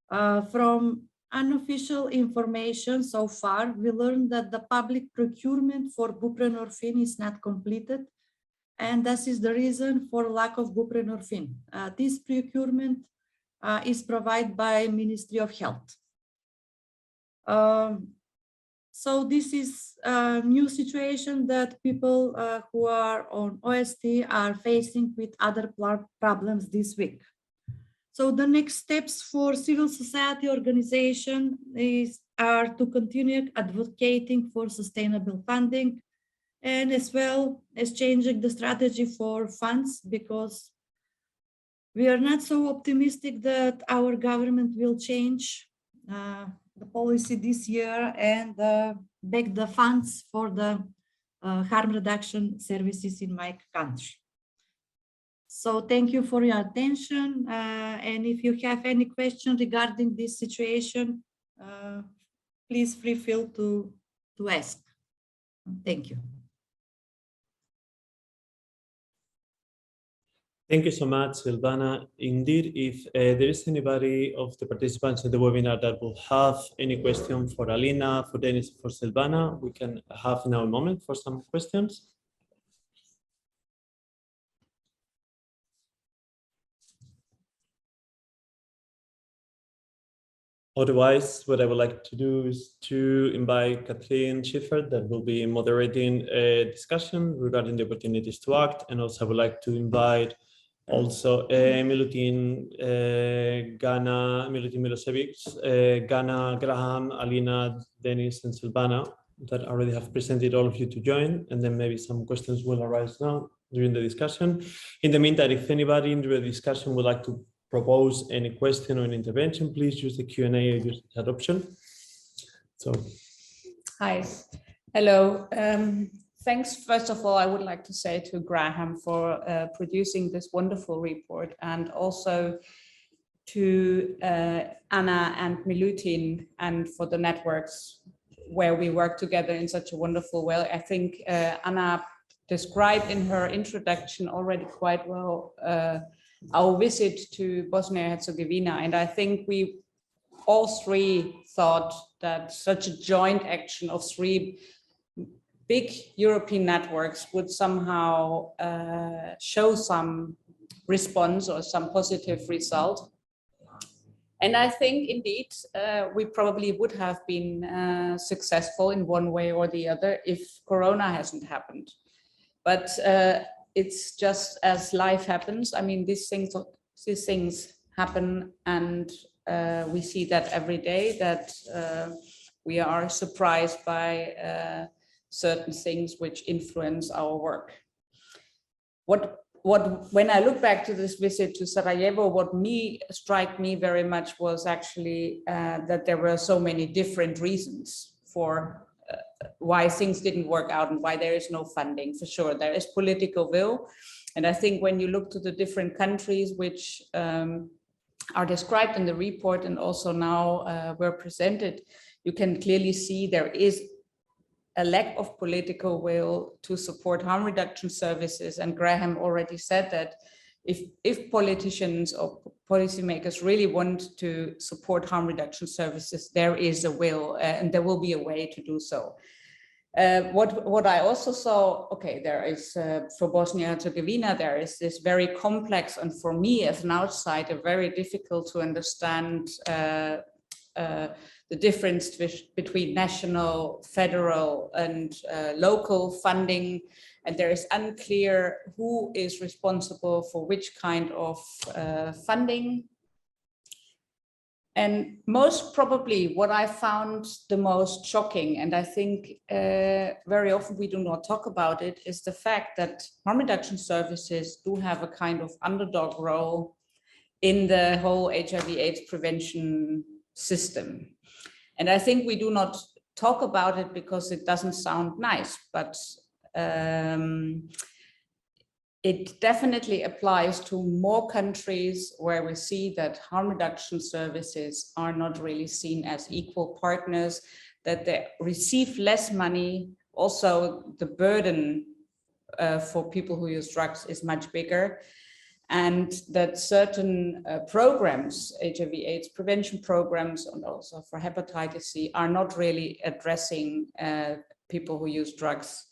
From unofficial information so far, we learned that the public procurement for buprenorphine is not completed, and this is the reason for lack of buprenorphine. This procurement is provided by Ministry of Health. So this is a new situation that people who are on OST are facing with other problems this week. So the next steps for civil society organization are to continue advocating for sustainable funding, and as well as changing the strategy for funds, because we are not so optimistic that our government will change the policy this year and back the funds for the harm reduction services in my country. So thank you for your attention. And if you have any question regarding this situation, please feel free to ask. Thank you. Thank you so much, Silvana. Indeed, if there is anybody of the participants in the webinar that will have any question for Alina, for Denis, for Silvana, we can have now a moment for some questions. Otherwise, what I would like to do is to invite Katrin Schiffer, that will be moderating a discussion regarding the opportunities to act. And also I would like to invite also Milutin, Ganna, Milutin Milosevic, Ganna, Graham, Alina, Denis, and Silvana, that already have presented all of you to join. And then maybe some questions will arise now during the discussion. In the meantime, if anybody in the discussion would like to propose any question or an intervention, please use the Q&A or use the chat option. So, hi, hello. Thanks. First of all, I would like to say to Graham for producing this wonderful report, and also to Anna and Milutin, and for the networks where we work together in such a wonderful way. I think Anna described in her introduction already quite well our visit to Bosnia and Herzegovina, and I think we all three thought that such a joint action of three big European networks would somehow show some response or some positive result. And I think indeed we probably would have been successful in one way or the other if Corona hasn't happened. But it's just as life happens. I mean, these things happen, and we see that every day, that we are surprised by certain things which influence our work. When I look back to this visit to Sarajevo, what struck me very much was actually that there were so many different reasons for why things didn't work out and why there is no funding. For sure, there is political will. And I think when you look to the different countries which are described in the report and also now were presented, you can clearly see there is a lack of political will to support harm reduction services. And Graham already said that if politicians or policymakers really want to support harm reduction services, there is a will and there will be a way to do so. What I also saw, okay, there is for Bosnia and Herzegovina, there is this very complex, and for me as an outsider, very difficult to understand the difference between national, federal, and local funding. And there is unclear who is responsible for which kind of funding. And most probably what I found the most shocking, and I think very often we do not talk about it, is the fact that harm reduction services do have a kind of underdog role in the whole HIV/AIDS prevention system. And I think we do not talk about it because it doesn't sound nice, but it definitely applies to more countries where we see that harm reduction services are not really seen as equal partners, that they receive less money. Also, the burden for people who use drugs is much bigger, and that certain programs, HIV/AIDS prevention programs, and also for hepatitis C, are not really addressing people who use drugs.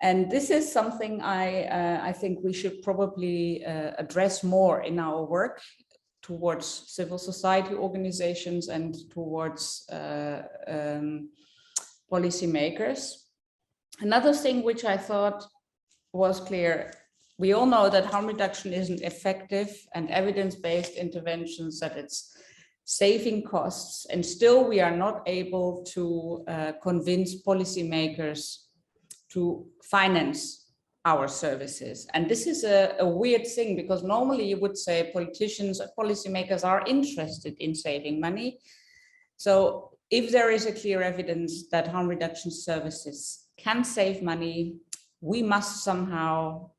And this is something I think we should probably address more in our work towards civil society organizations and towards policymakers. Another thing which I thought was clear, we all know that harm reduction isn't effective, and evidence-based interventions, that it's saving costs, and still we are not able to convince policymakers to finance our services. And this is a weird thing, because normally you would say politicians and policymakers are interested in saving money. So if there is a clear evidence that harm reduction services can save money, we must somehow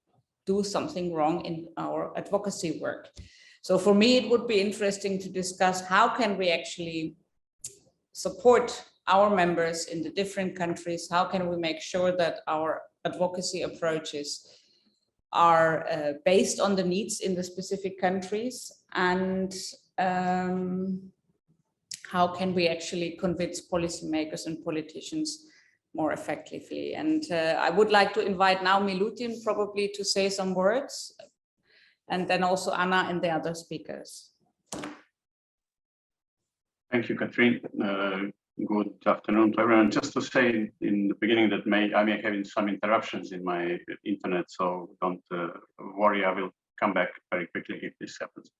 do something wrong in our advocacy work. So for me, it would be interesting to discuss how can we actually support our members in the different countries? How can we make sure that our advocacy approaches are based on the needs in the specific countries? And how can we actually convince policymakers and politicians more effectively? And I would like to invite now Milutin probably to say some words, and then also Anna and the other speakers. Thank you, Katrin. Good afternoon to everyone. Just to say in the beginning that I may have some interruptions in my internet, so don't worry, I will come back very quickly if this happens.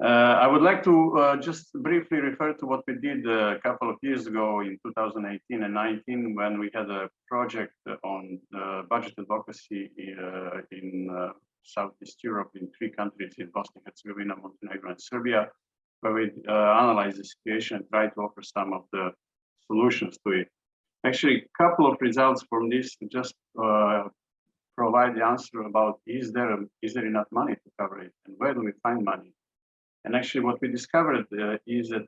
I would like to just briefly refer to what we did a couple of years ago in 2018 and 19, when we had a project on budget advocacy in Southeast Europe in 3 countries, in Bosnia, Herzegovina, Montenegro, and Serbia, where we analyzed the situation and tried to offer some of the solutions to it. Actually, a couple of results from this just provide the answer about is there enough money to cover it, and where do we find money? And actually what we discovered is that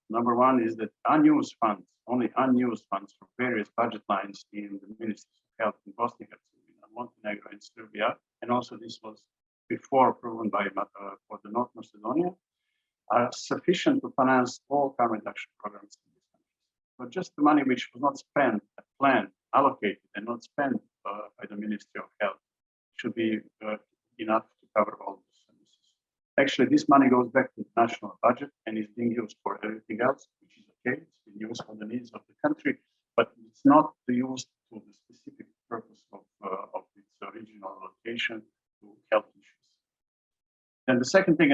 number one is that unused funds, only unused funds from various budget lines in the Ministries of Health in Bosnia, Herzegovina, Montenegro, and Serbia, and also this was before proven by for the North Macedonia, are sufficient to finance all harm reduction programs in this country. So just the money which was not spent, planned, allocated, and not spent by the Ministry of Health should be enough to cover all the services. Actually, this money goes back to the national budget and is being used for everything else, which is okay. It's being used for the needs of the country, but it's not used to the specific purpose of its original allocation to health issues. And the second thing,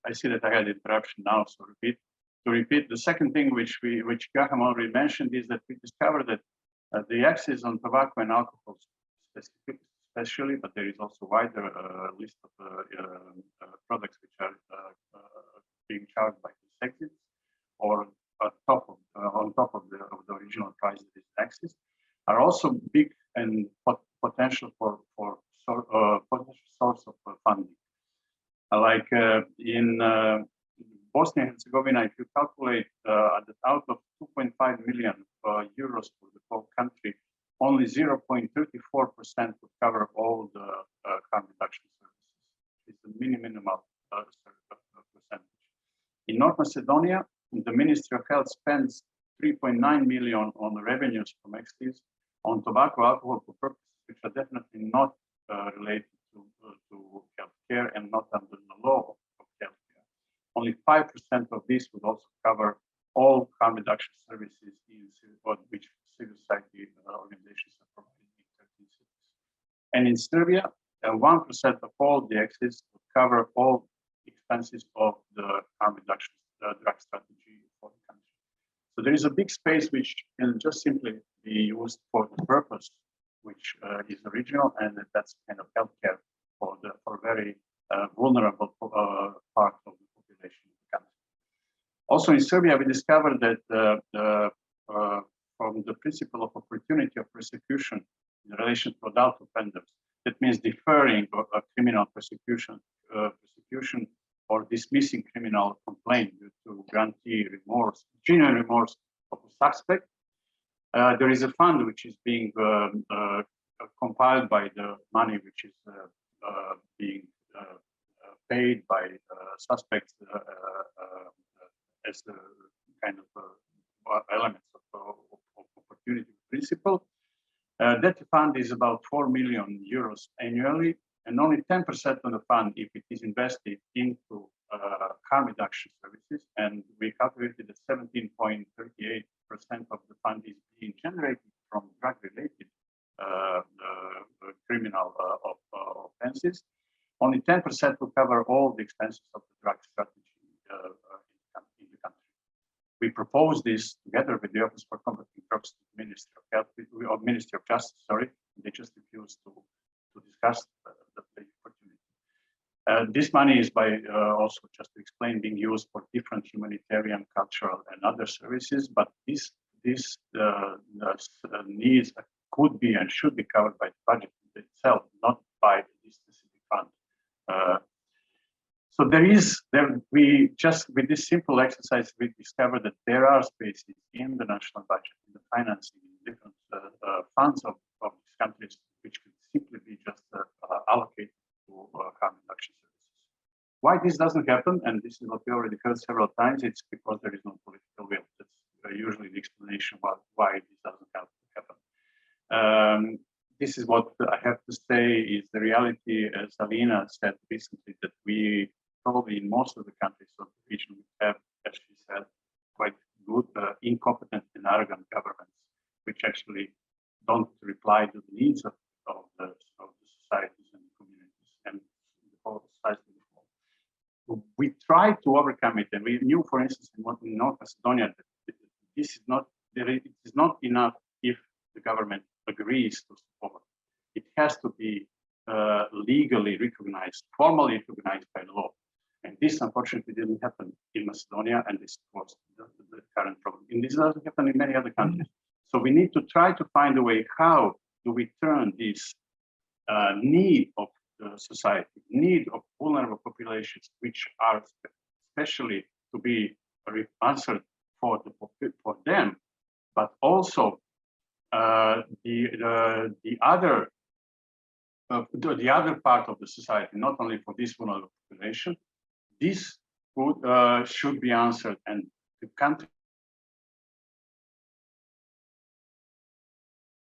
I see that I had interruption now, so to repeat, the second thing which Graham already mentioned is that we discovered that the access on tobacco and alcohol especially, but there is also wider list of products which are being charged by these exits, or on top of the original price that is access, are also big and potential for potential source of funding. Like in Bosnia and Herzegovina, if you calculate out of 2.5 million euros for the whole country, only 0.34% would cover all the harm reduction services. It's the minimal percentage. In North Macedonia, the Ministry of Health spends 3.9 million on the revenues from excise on tobacco, alcohol for purposes which are definitely not related to healthcare and not under the law of healthcare. Only 5% of this would also cover all harm reduction services which civil society organizations are providing in 13 cities. And in Serbia, 1% of all the excess would cover all expenses of the harm reduction drug strategy for the country. So there is a big space which can just simply be used for the purpose which is original, and that's kind of healthcare for very vulnerable part of the population of the country. Also in Serbia, we discovered that from the principle of opportunity of persecution in relation to adult offenders, that means deferring a criminal persecution or dismissing criminal complaint due to grantee remorse, genuine remorse of a suspect. There is a fund which is being compiled by the money which is being paid by suspects as the kind of elements of opportunity principle. That fund is about 4 million euros annually, and only 10% of the fund, if it is invested into harm reduction services, and we calculated that 17.38% of the fund is being generated from drug-related criminal offenses. Only 10% will cover all the expenses of the drug strategy in the country. We propose this together with the Office for Combating Drugs, Ministry of Health, or Ministry of Justice, sorry. They just refused to discuss the opportunity. This money is also just to explain being used for different humanitarian, cultural, and other services, but these needs could be and should be covered by the budget itself, not by this specific fund. So we just, with this simple exercise, we discovered that there are spaces in the national budget, in the financing, in different funds of these countries, which could simply be just allocated to harm reduction services. Why this doesn't happen, and this is what we already heard several times, it's because there is no political will. That's usually the explanation about why this doesn't happen. This is what I have to say is the reality, as Alina said recently, that we probably in most of the countries of the region have, as she said, quite good, incompetent and arrogant governments, which actually don't reply to the needs of the societies and the communities and the whole society. We tried to overcome it, and we knew, for instance, in North Macedonia, that this is not, it is not enough if the government agrees to support. It has to be legally recognized, formally recognized by law. And this, unfortunately, didn't happen in Macedonia, and this was the current problem. And this doesn't happen in many other countries. So we need to try to find a way, how do we turn this need of the society, need of vulnerable populations, which are especially to be answered for them, but also the other part of the society, not only for this vulnerable population. This should be answered, and the country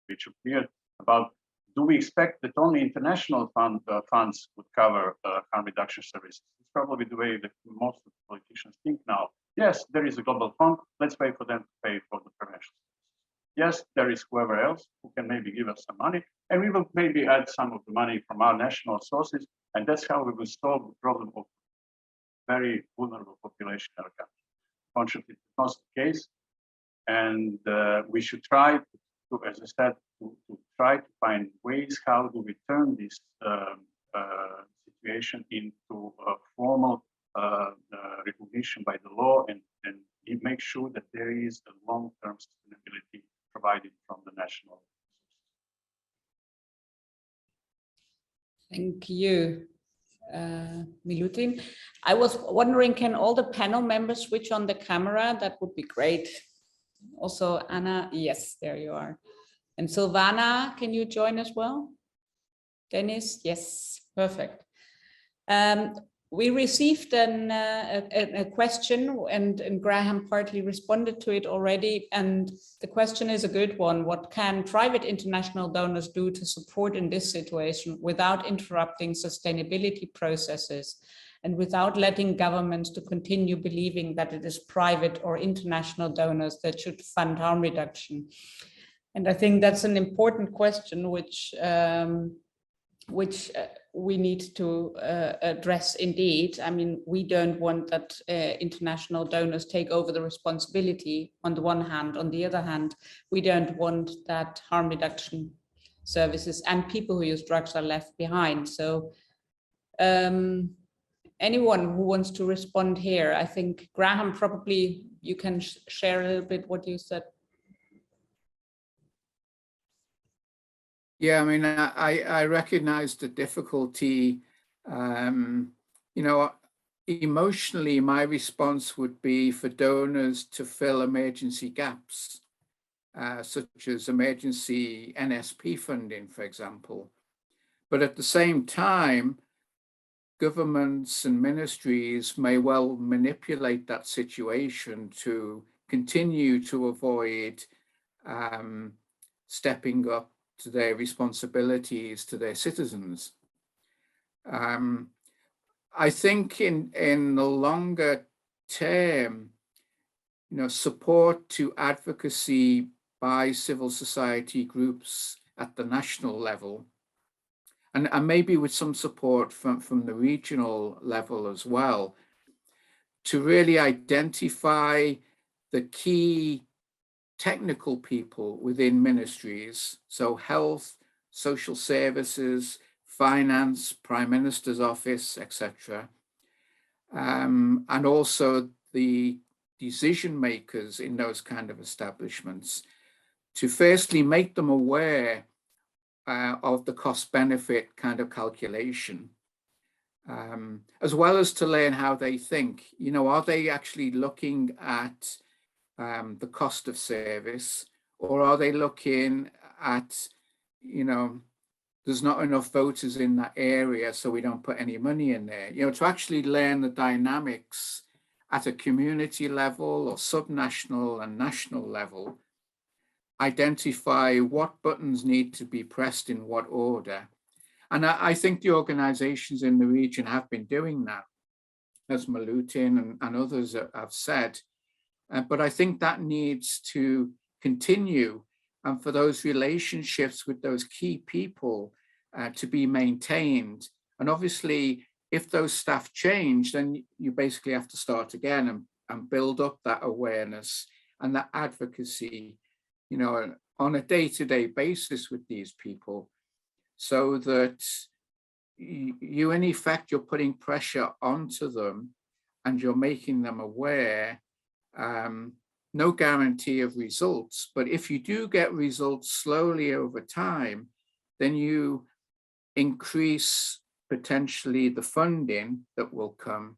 which appeared about, do we expect that only international funds would cover harm reduction services? It's probably the way that most of the politicians think now. Yes, there is a global fund. Let's wait for them to pay for the prevention. Yes, there is whoever else who can maybe give us some money, and we will maybe add some of the money from our national sources, and that's how we will solve the problem of very vulnerable population in our country. Unfortunately, it's not the case, and we should try to, as I said, to try to find ways how do we turn this situation into a formal recognition by the law, and make sure that there is a long-term sustainability provided from the national. Thank you, Milutin. I was wondering, can all the panel members switch on the camera? That would be great. Also, Anna, yes, there you are. And Silvana, can you join as well? Denis, yes, perfect. We received a question, and Graham partly responded to it already. And the question is a good one. What can private international donors do to support in this situation without interrupting sustainability processes and without letting governments to continue believing that it is private or international donors that should fund harm reduction? And I think that's an important question, which we need to address indeed. I mean, we don't want that international donors take over the responsibility on the one hand. On the other hand, we don't want that harm reduction services and people who use drugs are left behind. So anyone who wants to respond here, I think Graham, probably you can share a little bit what you said. Yeah, I mean, I recognize the difficulty. You know, emotionally, my response would be for donors to fill emergency gaps, such as emergency NSP funding, for example. But at the same time, governments and ministries may well manipulate that situation to continue to avoid stepping up to their responsibilities to their citizens. I think in the longer term, you know, support to advocacy by civil society groups at the national level, and maybe with some support from the regional level as well, to really identify the key technical people within ministries, so health, social services, finance, Prime Minister's office, etc. And also the decision makers in those kind of establishments, to firstly make them aware of the cost benefit kind of calculation, as well as to learn how they think. You know, are they actually looking at the cost of service, or are they looking at, you know, there's not enough voters in that area, so we don't put any money in there. You know, to actually learn the dynamics at a community level or subnational and national level, identify what buttons need to be pressed in what order. And I think the organizations in the region have been doing that, as Milutin and others have said. But I think that needs to continue, and for those relationships with those key people to be maintained. And obviously, if those staff change, then you basically have to start again and build up that awareness and that advocacy, you know, on a day-to-day basis with these people, so that you, in effect, you're putting pressure onto them and you're making them aware. No guarantee of results, but if you do get results slowly over time, then you increase potentially the funding that will come,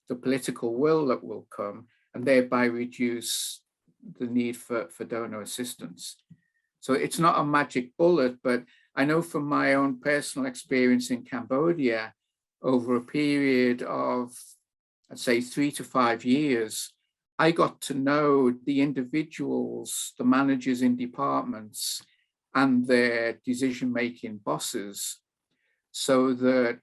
the political will that will come, and thereby reduce the need for donor assistance. So it's not a magic bullet, but I know from my own personal experience in Cambodia, over a period of, I'd say, 3 to 5 years, I got to know the individuals, the managers in departments, and their decision-making bosses, so that,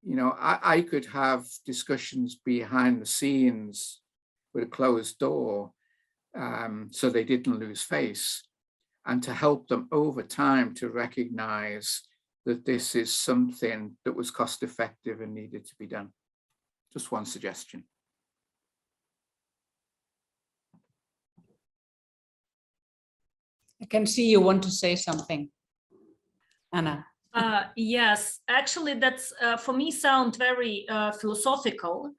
you know, I could have discussions behind the scenes with a closed door, so they didn't lose face, and to help them over time to recognize that this is something that was cost-effective and needed to be done. Just one suggestion. I can see you want to say something, Anna. Yes, actually, that's for me sound very philosophical,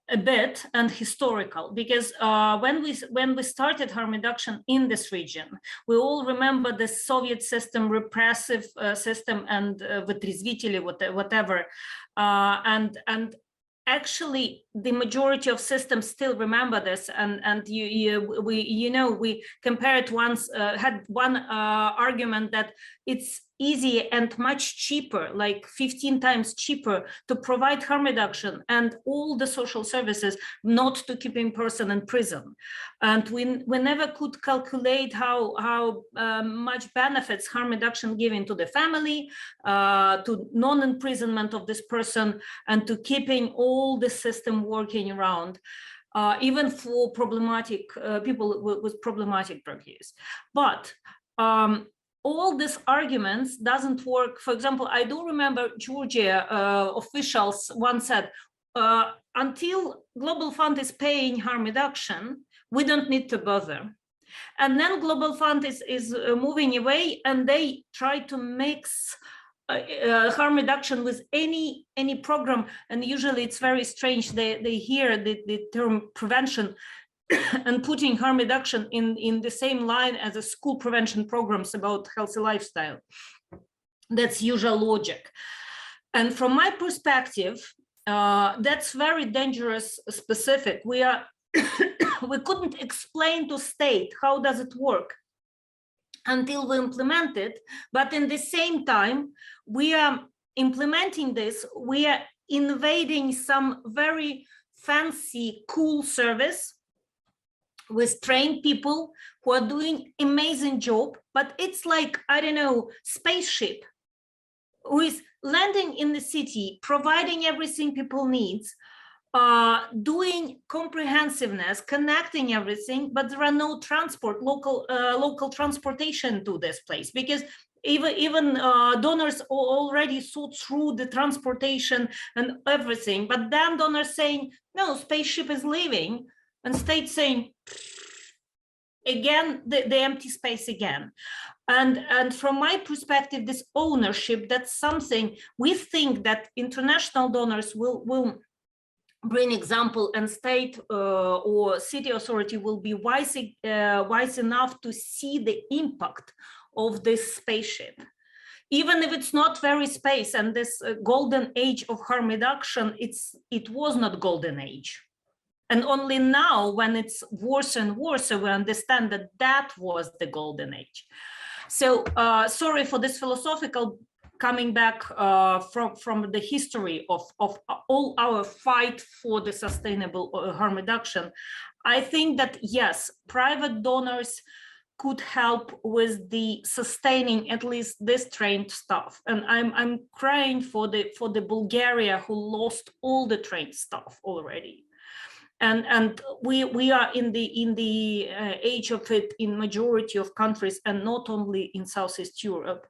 a bit, and historical, because when we started harm reduction in this region, we all remember the Soviet system, repressive system, and вытрезвители, whatever, and actually, the majority of systems still remember this, and we compared once, had one argument that it's easy and much cheaper, like 15 times cheaper, to provide harm reduction and all the social services, not to keep a person in prison. And we never could calculate how much benefits harm reduction giving to the family, to non-imprisonment of this person, and to keeping all the system working around, even for problematic people with problematic drug use. But all these arguments doesn't work. For example, I do remember Georgia officials once said, until Global Fund is paying harm reduction, we don't need to bother. And then Global Fund is moving away, and they try to mix harm reduction with any program, and usually it's very strange. They hear the term prevention and putting harm reduction in the same line as a school prevention programs about healthy lifestyle. That's usual logic. And from my perspective, that's very dangerous specific. We couldn't explain to state how does it work until we implement it. But in the same time, we are implementing this, we are invading some very fancy, cool service with trained people who are doing amazing job, but it's like, I don't know, spaceship who is landing in the city, providing everything people needs, doing comprehensiveness, connecting everything, but there are no transport, local transportation to this place, because even donors already thought through the transportation and everything, but then donors saying, no, spaceship is leaving, and state saying, again, the empty space again. And from my perspective, this ownership, that's something we think that international donors will bring example, and state or city authority will be wise enough to see the impact of this spaceship. Even if it's not very space, and this golden age of harm reduction, it was not golden age. And only now, when it's worse and worse, we understand that that was the golden age. So sorry for this philosophical coming back from the history of all our fight for the sustainable harm reduction. I think that yes, private donors could help with the sustaining at least this trained staff. And I'm crying for the Bulgaria who lost all the trained staff already. And we are in the age of it in majority of countries, and not only in Southeast Europe.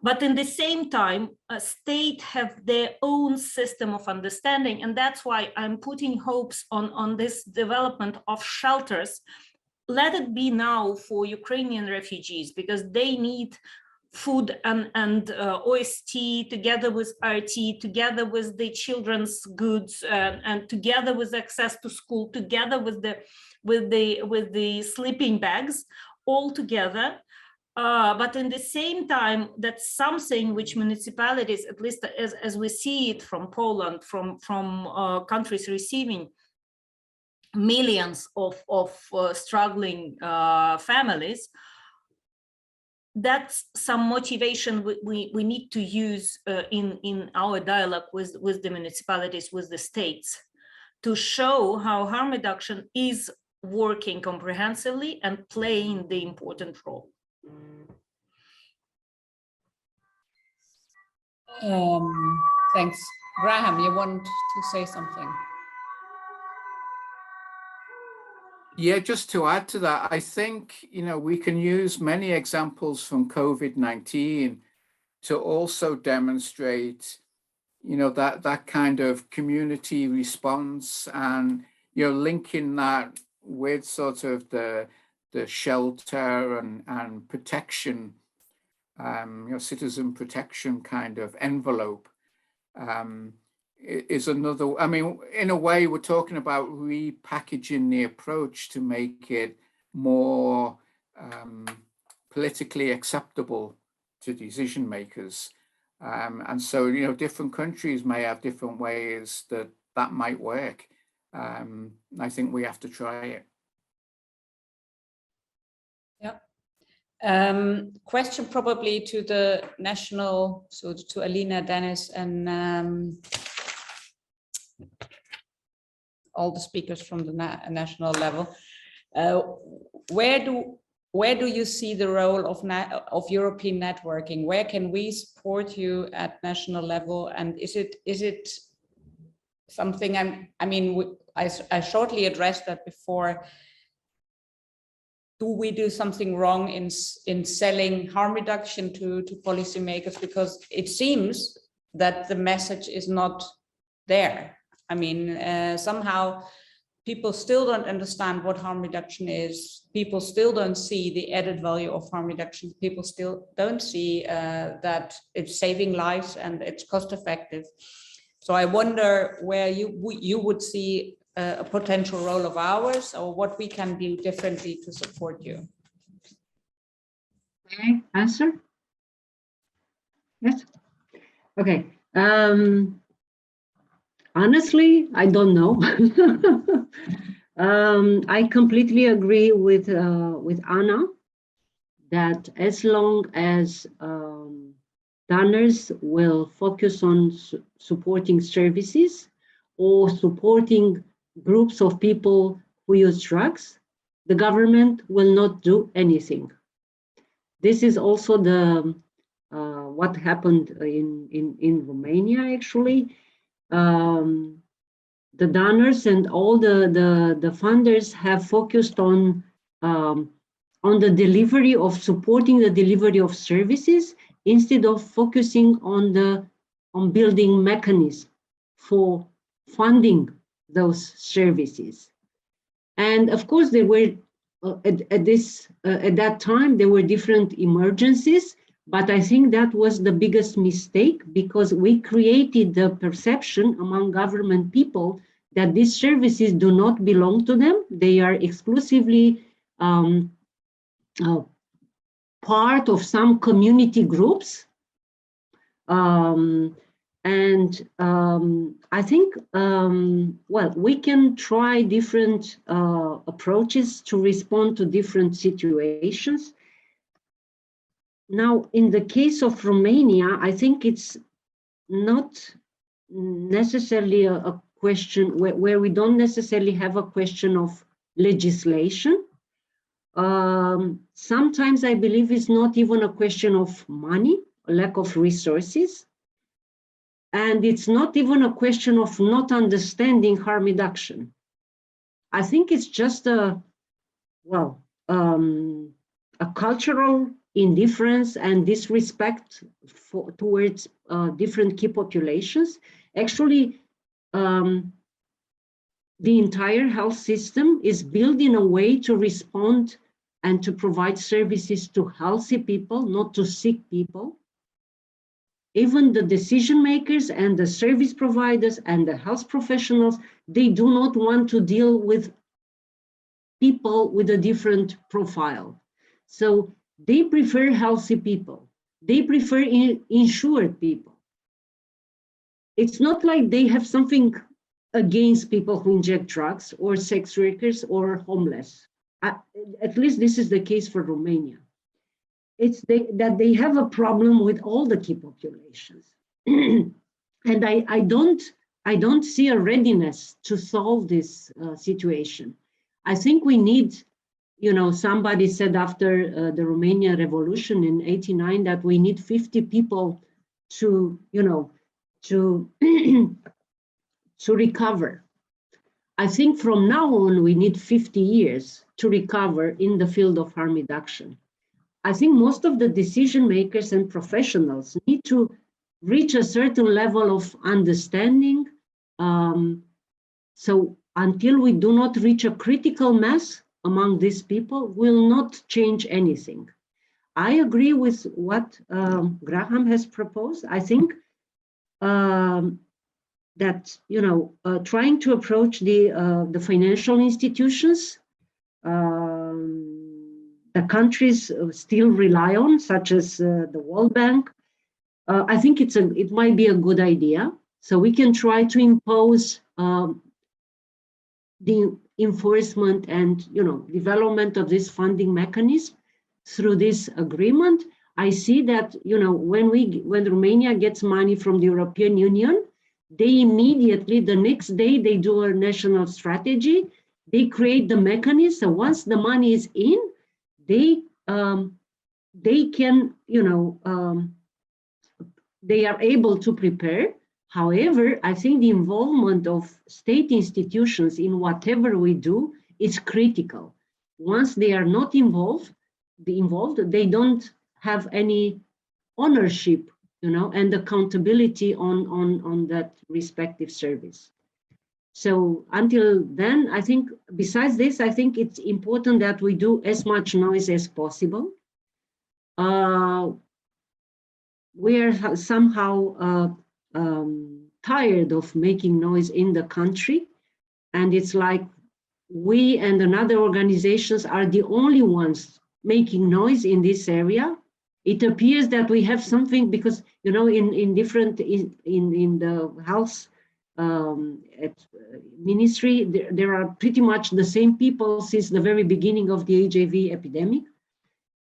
But in the same time, states have their own system of understanding, and that's why I'm putting hopes on this development of shelters. Let it be now for Ukrainian refugees, because they need food and OST together with RT, together with the children's goods, and together with access to school, together with the sleeping bags, all together. But in the same time, that's something which municipalities, at least as we see it from Poland, from countries receiving millions of struggling families, that's some motivation we need to use in our dialogue with the municipalities, with the states, to show how harm reduction is working comprehensively and playing the important role. Thanks. Graham, you want to say something? Yeah, just to add to that, I think, we can use many examples from COVID-19 to also demonstrate, that kind of community response, and, linking that with sort of the shelter and protection, citizen protection kind of envelope. Is another, in a way, we're talking about repackaging the approach to make it more politically acceptable to decision makers. And so, different countries may have different ways that might work. I think we have to try it. Yeah. Question probably to the national, so to Alina, Denis, and all the speakers from the national level. Where do you see the role of European networking? Where can we support you at national level? And is it something I shortly addressed that before. Do we do something wrong in selling harm reduction to policymakers? Because it seems that the message is not there. Somehow people still don't understand what harm reduction is. People still don't see the added value of harm reduction. People still don't see that it's saving lives and it's cost effective. So I wonder where you would see a potential role of ours, or what we can do differently to support you. May I answer? Yes. Okay. Honestly, I don't know. I completely agree with Anna that as long as donors will focus on supporting services or supporting groups of people who use drugs, the government will not do anything. This is also what happened in Romania, actually. The donors and all the funders have focused on the delivery of supporting the delivery of services instead of focusing on building mechanisms for funding those services. And of course, there were at that time, there were different emergencies, but I think that was the biggest mistake because we created the perception among government people that these services do not belong to them. They are exclusively part of some community groups. I think, well, we can try different approaches to respond to different situations. Now, in the case of Romania, I think it's not necessarily a question where we don't necessarily have a question of legislation. Sometimes I believe it's not even a question of money, a lack of resources. And it's not even a question of not understanding harm reduction. I think it's just a cultural indifference and disrespect towards different key populations. Actually, the entire health system is built in a way to respond and to provide services to healthy people, not to sick people. Even the decision makers and the service providers and the health professionals, they do not want to deal with people with a different profile. So they prefer healthy people. They prefer insured people. It's not like they have something against people who inject drugs or sex workers or homeless. At least this is the case for Romania. It's that they have a problem with all the key populations. And I don't see a readiness to solve this situation. I think we need, somebody said after the Romania revolution in '89 that we need 50 people to recover. I think from now on, we need 50 years to recover in the field of harm reduction. I think most of the decision makers and professionals need to reach a certain level of understanding. So until we do not reach a critical mass among these people, we'll not change anything. I agree with what Graham has proposed. I think that, trying to approach the financial institutions, the countries still rely on, such as the World Bank. I think it might be a good idea. So we can try to impose the enforcement and development of this funding mechanism through this agreement. I see that when Romania gets money from the European Union, they immediately, the next day, they do a national strategy. They create the mechanism. So once the money is in, they can, they are able to prepare. However, I think the involvement of state institutions in whatever we do is critical. Once they are not involved, they don't have any ownership, and accountability on that respective service. So until then, I think besides this, I think it's important that we do as much noise as possible. We are somehow tired of making noise in the country. And it's like we and another organizations are the only ones making noise in this area. It appears that we have something because, in the health ministry, there are pretty much the same people since the very beginning of the HIV epidemic.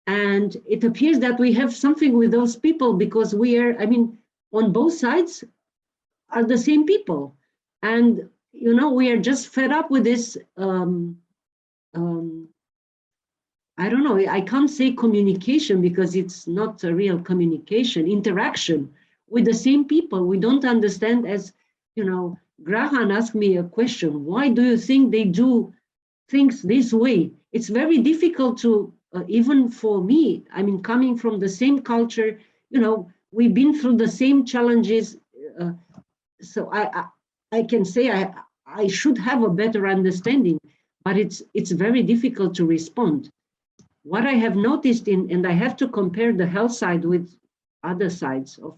And it appears that we have something with those people because we are, on both sides are the same people. And, we are just fed up with this, I don't know, I can't say communication because it's not a real communication, interaction with the same people. We don't understand, as, Graham asked me a question, why do you think they do things this way? It's very difficult to, even for me, coming from the same culture, we've been through the same challenges. So I can say I should have a better understanding, but it's very difficult to respond. What I have noticed and I have to compare the health side with other sides of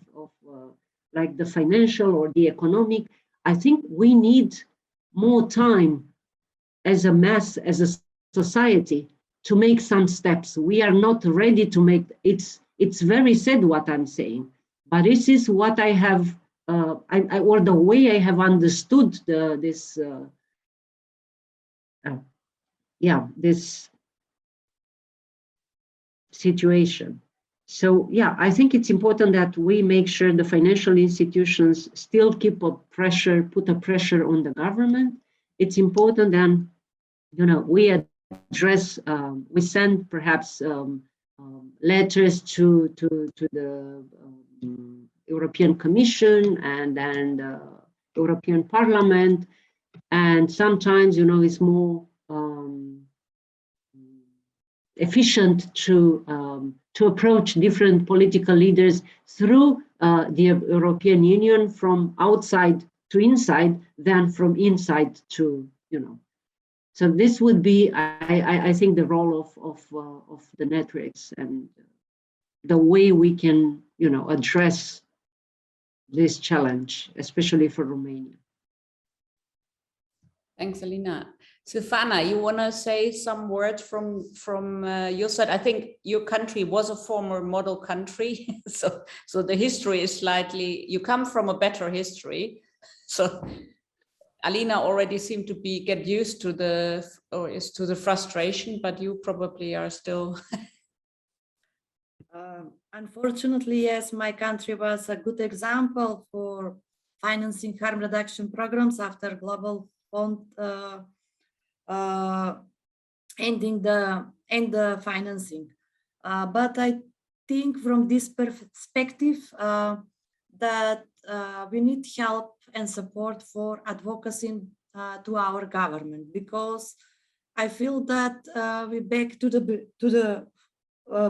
like the financial or the economic, I think we need more time as a mass, as a society, to make some steps. We are not ready to make, it's very sad what I'm saying, but this is what I have, or the way I have understood this situation. So yeah, I think it's important that we make sure the financial institutions still keep a pressure, put a pressure on the government. It's important then, we address, we send perhaps letters to the European Commission and then the European Parliament, and sometimes, it's more efficient to approach different political leaders through the European Union from outside to inside than from inside to, So this would be, I think, the role of the networks and the way we can, address this challenge, especially for Romania. Thanks, Alina. Silvana, you want to say some words from your side? I think your country was a former model country, so the history is slightly, you come from a better history. So Alina already seemed to get used to the frustration, but you probably are still. Unfortunately, yes, my country was a good example for financing harm reduction programs after Global Fund ending the financing. But I think from this perspective that we need help and support for advocacy to our government, because I feel that we're back to the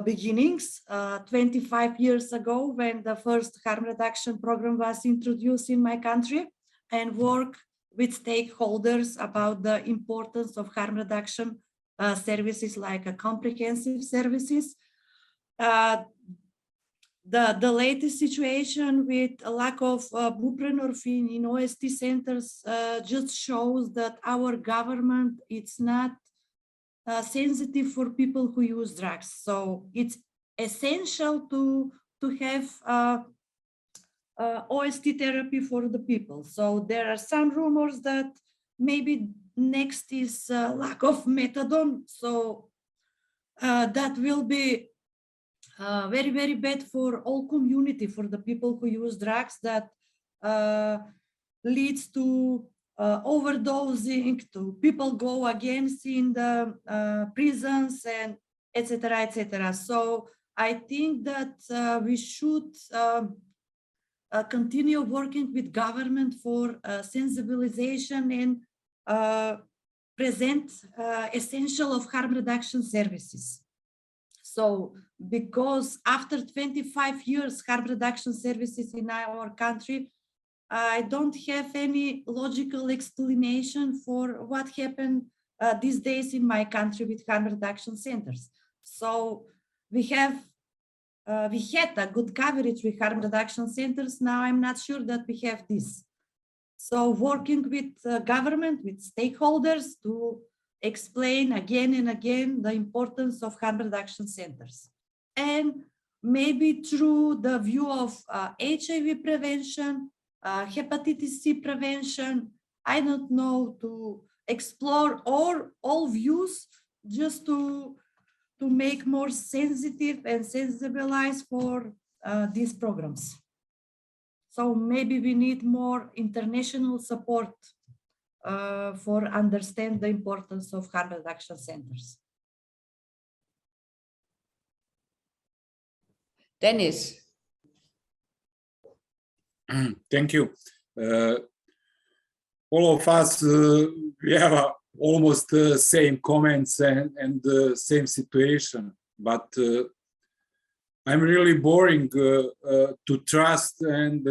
beginnings 25 years ago when the first harm reduction program was introduced in my country, and work with stakeholders about the importance of harm reduction services like comprehensive services. The latest situation with a lack of buprenorphine in OST centers just shows that our government, it's not sensitive for people who use drugs. So it's essential to have OST therapy for the people. So there are some rumors that maybe next is lack of methadone. So that will be very, very bad for all community, for the people who use drugs, that leads to overdosing, to people go against in the prisons and etc., etc. So I think that we should continue working with government for sensibilization and present essential of harm reduction services. So because after 25 years harm reduction services in our country, I don't have any logical explanation for what happened these days in my country with harm reduction centers. So we had a good coverage with harm reduction centers. Now I'm not sure that we have this. So working with government, with stakeholders to explain again and again the importance of harm reduction centers. And maybe through the view of HIV prevention, hepatitis C prevention, I don't know, to explore all views just to make more sensitive and sensibilize for these programs. So maybe we need more international support for understand the importance of harm reduction centers. Denis. Thank you. All of us, we have almost the same comments and the same situation, but I'm really boring to trust and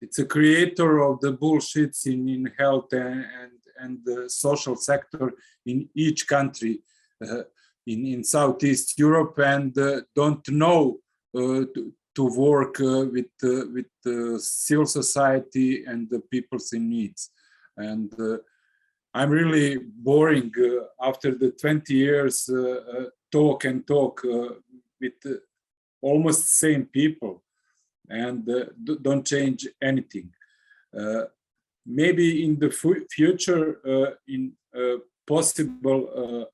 it's a creator of the bullshits in health and the social sector in each country in Southeast Europe, and don't know to work with civil society and the people's in needs. And I'm really boring after the 20 years talk with almost same people, and don't change anything. Maybe in the future, in possible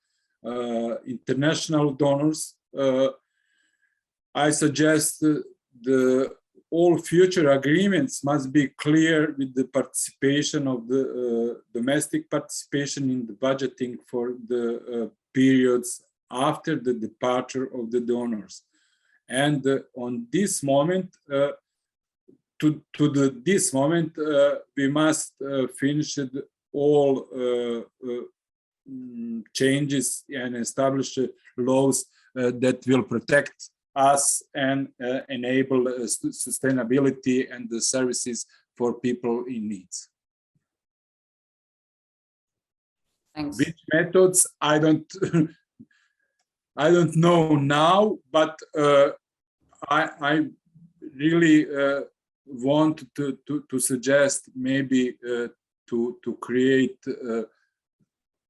international donors, I suggest all future agreements must be clear with the participation of the domestic participation in the budgeting for the periods after the departure of the donors. And on this moment, this moment, we must finish all changes and establish laws that will protect us and enable sustainability and the services for people in needs. Thanks. Which methods I don't know now, but I really want to suggest maybe to create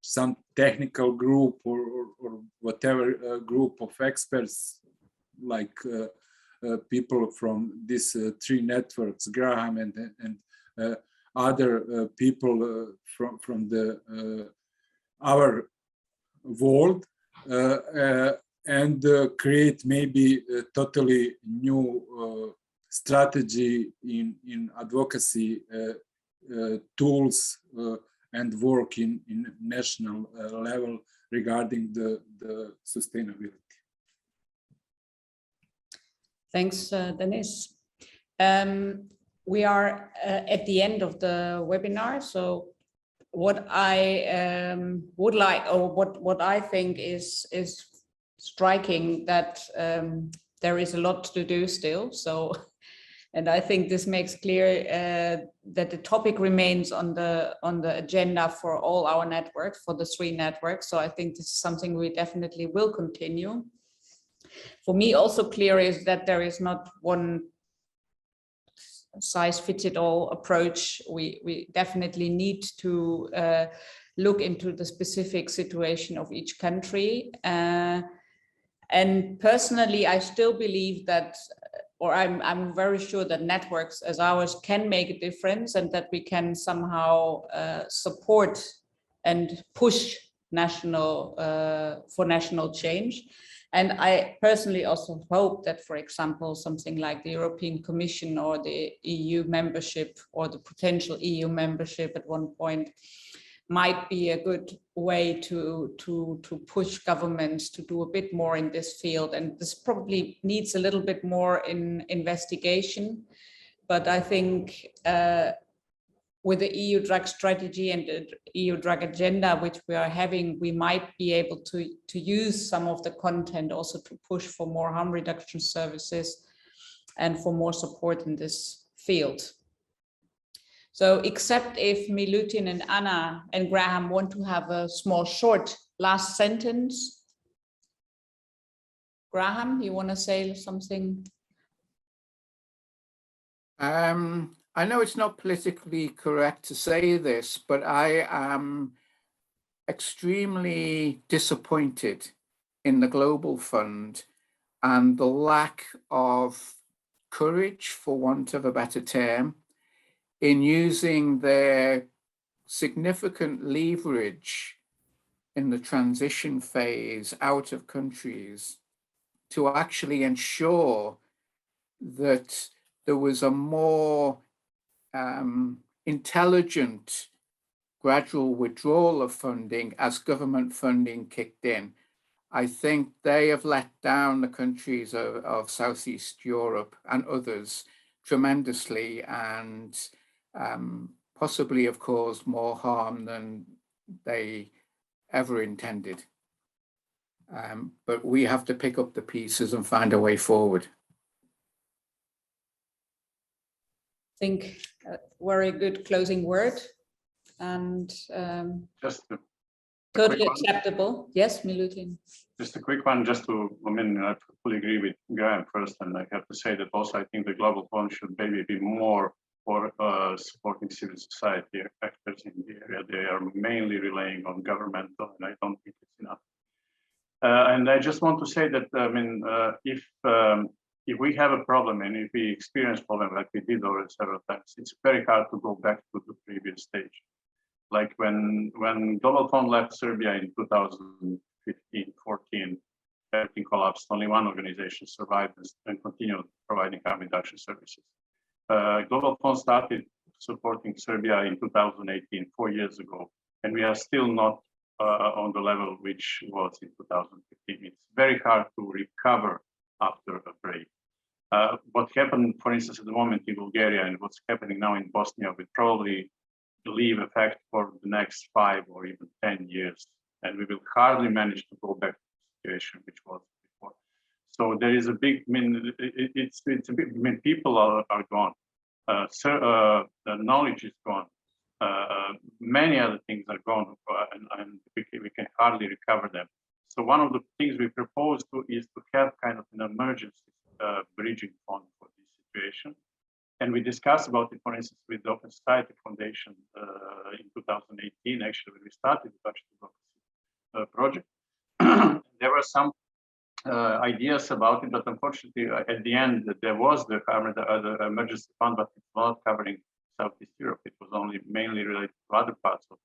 some technical group or whatever group of experts, like people from these three networks, Graham and other people from the our world, and create maybe a totally new strategy in advocacy tools and work in national level regarding the sustainability. Thanks, Denis. We are at the end of the webinar, so what I would like, or what I think is striking, that there is a lot to do still. So, and I think this makes clear that the topic remains on the agenda for all our networks, for the three networks. So I think this is something we definitely will continue. For me, also clear is that there is not one size fits it all approach. We definitely need to look into the specific situation of each country. And personally, I still believe that, or I'm very sure that networks as ours can make a difference, and that we can somehow support and push for national change. And I personally also hope that, for example, something like the European Commission or the EU membership, or the potential EU membership at one point, might be a good way to push governments to do a bit more in this field. And this probably needs a little bit more in investigation. But I think with the EU drug strategy and the EU drug agenda, which we are having, we might be able to use some of the content also to push for more harm reduction services and for more support in this field. So except if Milutin and Anna and Graham want to have a small short last sentence. Graham, you want to say something? I know it's not politically correct to say this, but I am extremely disappointed in the Global Fund and the lack of courage, for want of a better term, in using their significant leverage in the transition phase out of countries to actually ensure that there was a more intelligent gradual withdrawal of funding as government funding kicked in. I think they have let down the countries of Southeast Europe and others tremendously, and possibly have caused more harm than they ever intended. But we have to pick up the pieces and find a way forward. think a very good closing word and Just a totally quick one. acceptable. Yes, Milutin. Just a quick one, just to, I mean, I fully agree with Graham first, and I have to say that also I think the Global Fund should maybe be more for supporting civil society actors in the area. They are mainly relying on governmental, and I don't think it's enough. And I just want to say that, I mean, if we have a problem and if we experience problem like we did already several times, it's very hard to go back to the previous stage. Like when Global Fund left Serbia in 2015, 14, everything collapsed. Only one organization survived and continued providing harm reduction services. Global Fund started supporting Serbia in 2018, 4 years ago, and we are still not on the level which was in 2015. It's very hard to recover after a break. What happened, for instance, at the moment in Bulgaria and what's happening now in Bosnia will probably leave effect for the next 5 or even 10 years, and we will hardly manage to go back to the situation which was before. So there is a big, I mean, it's a big, I mean, people are gone. The knowledge is gone. Many other things are gone, and we can hardly recover them. So one of the things we propose is to have kind of an emergency bridging fund for this situation. And we discussed about it, for instance, with the Open Society Foundation in 2018, actually, when we started the budget democracy project. There were some ideas about it, but unfortunately, at the end, there was the emergency fund, but it's not covering Southeast Europe. It was only mainly related to other parts of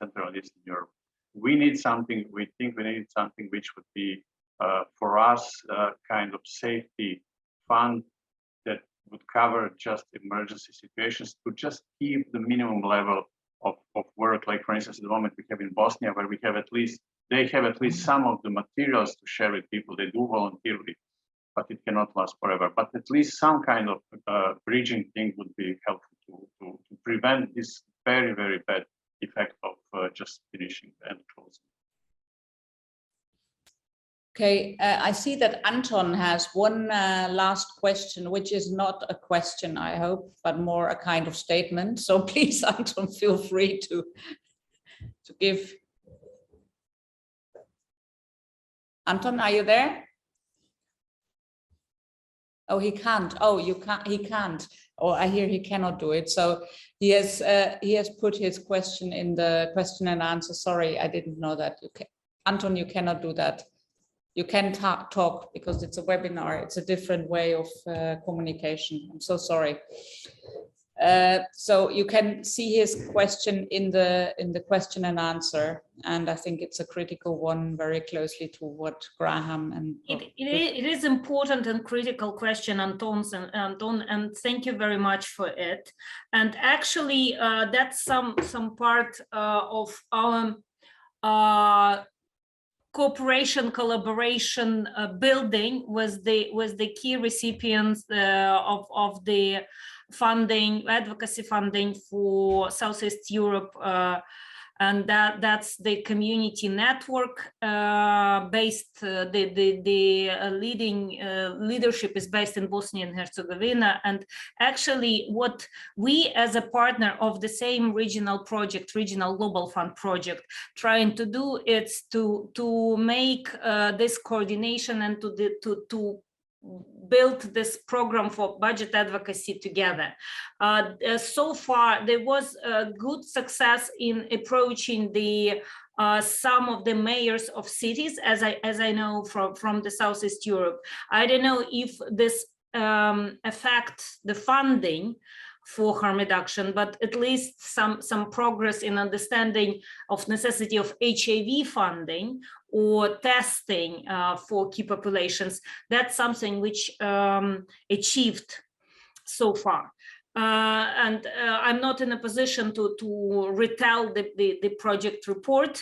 Central and Eastern Europe. We need something, we think we need something which would be, for us, kind of safety fund that would cover just emergency situations to just keep the minimum level of work. Like, for instance, at the moment we have in Bosnia, where we have they have at least some of the materials to share with people. They do voluntarily, but it cannot last forever. But at least some kind of bridging thing would be helpful to prevent this very, very bad effect of just finishing and closing. Okay, I see that Anton has one last question, which is not a question, I hope, but more a kind of statement. So please, Anton, feel free to give. Anton, are you there? Oh, he can't. Oh, you can't. He can't. Oh, I hear he cannot do it. So he has put his question in the question and answer. Sorry, I didn't know that. Anton, you cannot do that. You can talk because it's a webinar. It's a different way of communication. I'm so sorry. So you can see his question in the question and answer, and I think it's a critical one, very closely to what Graham and it is important and critical question, Anton, and thank you very much for it. And actually, that's some part of our cooperation, collaboration, building with the key recipients of the funding, advocacy funding for Southeast Europe, and that's the community network based. The leading leadership is based in Bosnia and Herzegovina, and actually, what we as a partner of the same regional project, regional global fund project, trying to do is to make this coordination and to build this program for budget advocacy together. So far, there was a good success in approaching the some of the mayors of cities, as I know from the Southeast Europe. I don't know if this affects the funding for harm reduction, but at least some progress in understanding of necessity of HIV funding or testing for key populations. That's something which achieved so far. And I'm not in a position to retell the project report,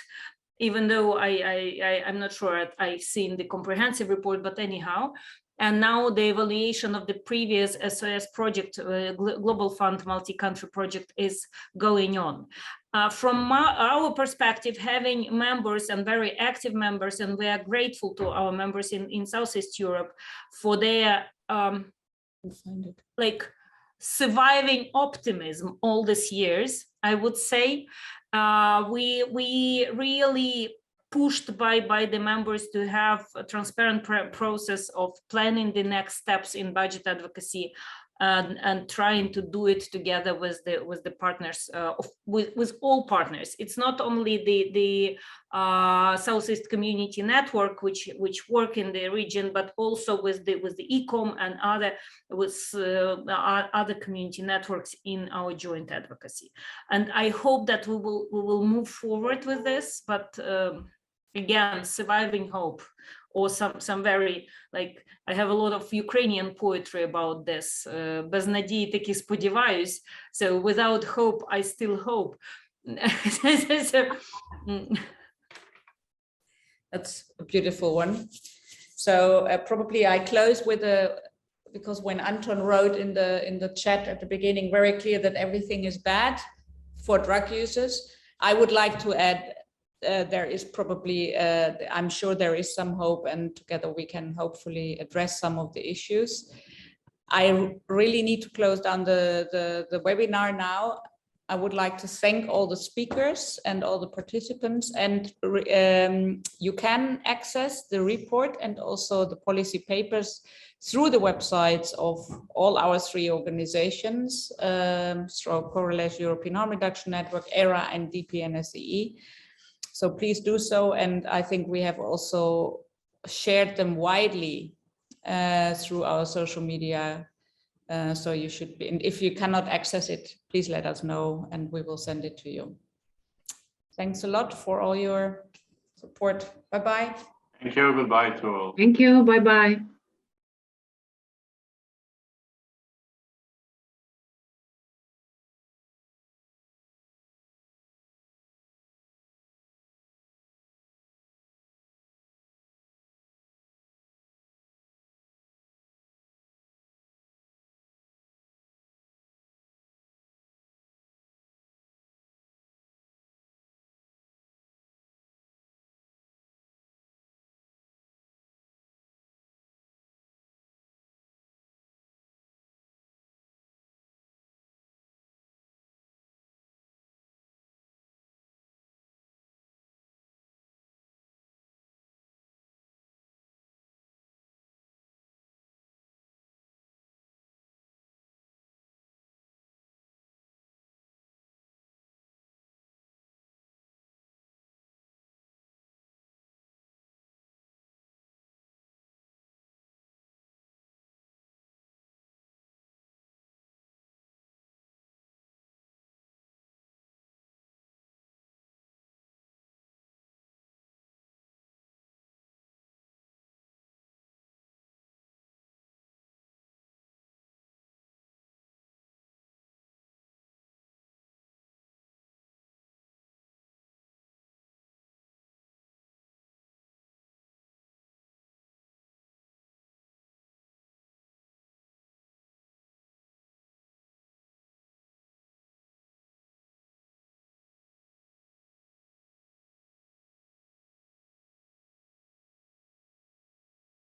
even though I'm not sure I've seen the comprehensive report, but anyhow. And now the evaluation of the previous SOS project, Global Fund multi-country project, is going on. From our perspective, having members and very active members, and we are grateful to our members in Southeast Europe for their like surviving optimism all these years, I would say. We really pushed by the members to have a transparent process of planning the next steps in budget advocacy and trying to do it together with the partners, with all partners. It's not only the Southeast Community Network which work in the region, but also with the ECOM and other community networks in our joint advocacy. And I hope that we will move forward with this, but again, surviving hope, or some very, like, I have a lot of Ukrainian poetry about this. Без надії таки сподіваюсь. So without hope, I still hope. That's a beautiful one. So probably I close with because when Anton wrote in the chat at the beginning, very clear that everything is bad for drug users. I would like to add, there is probably, I'm sure there is some hope, and together we can hopefully address some of the issues. I really need to close down the webinar now. I would like to thank all the speakers and all the participants, and you can access the report and also the policy papers through the websites of all our three organizations, through Correlation European Harm Reduction Network, EHRA and DPNSSE. So please do so, and I think we have also shared them widely through our social media. So you should be, and if you cannot access it, please let us know and we will send it to you. Thanks a lot for all your support. Bye-bye. Thank you. Goodbye to all. Thank you. Bye-bye.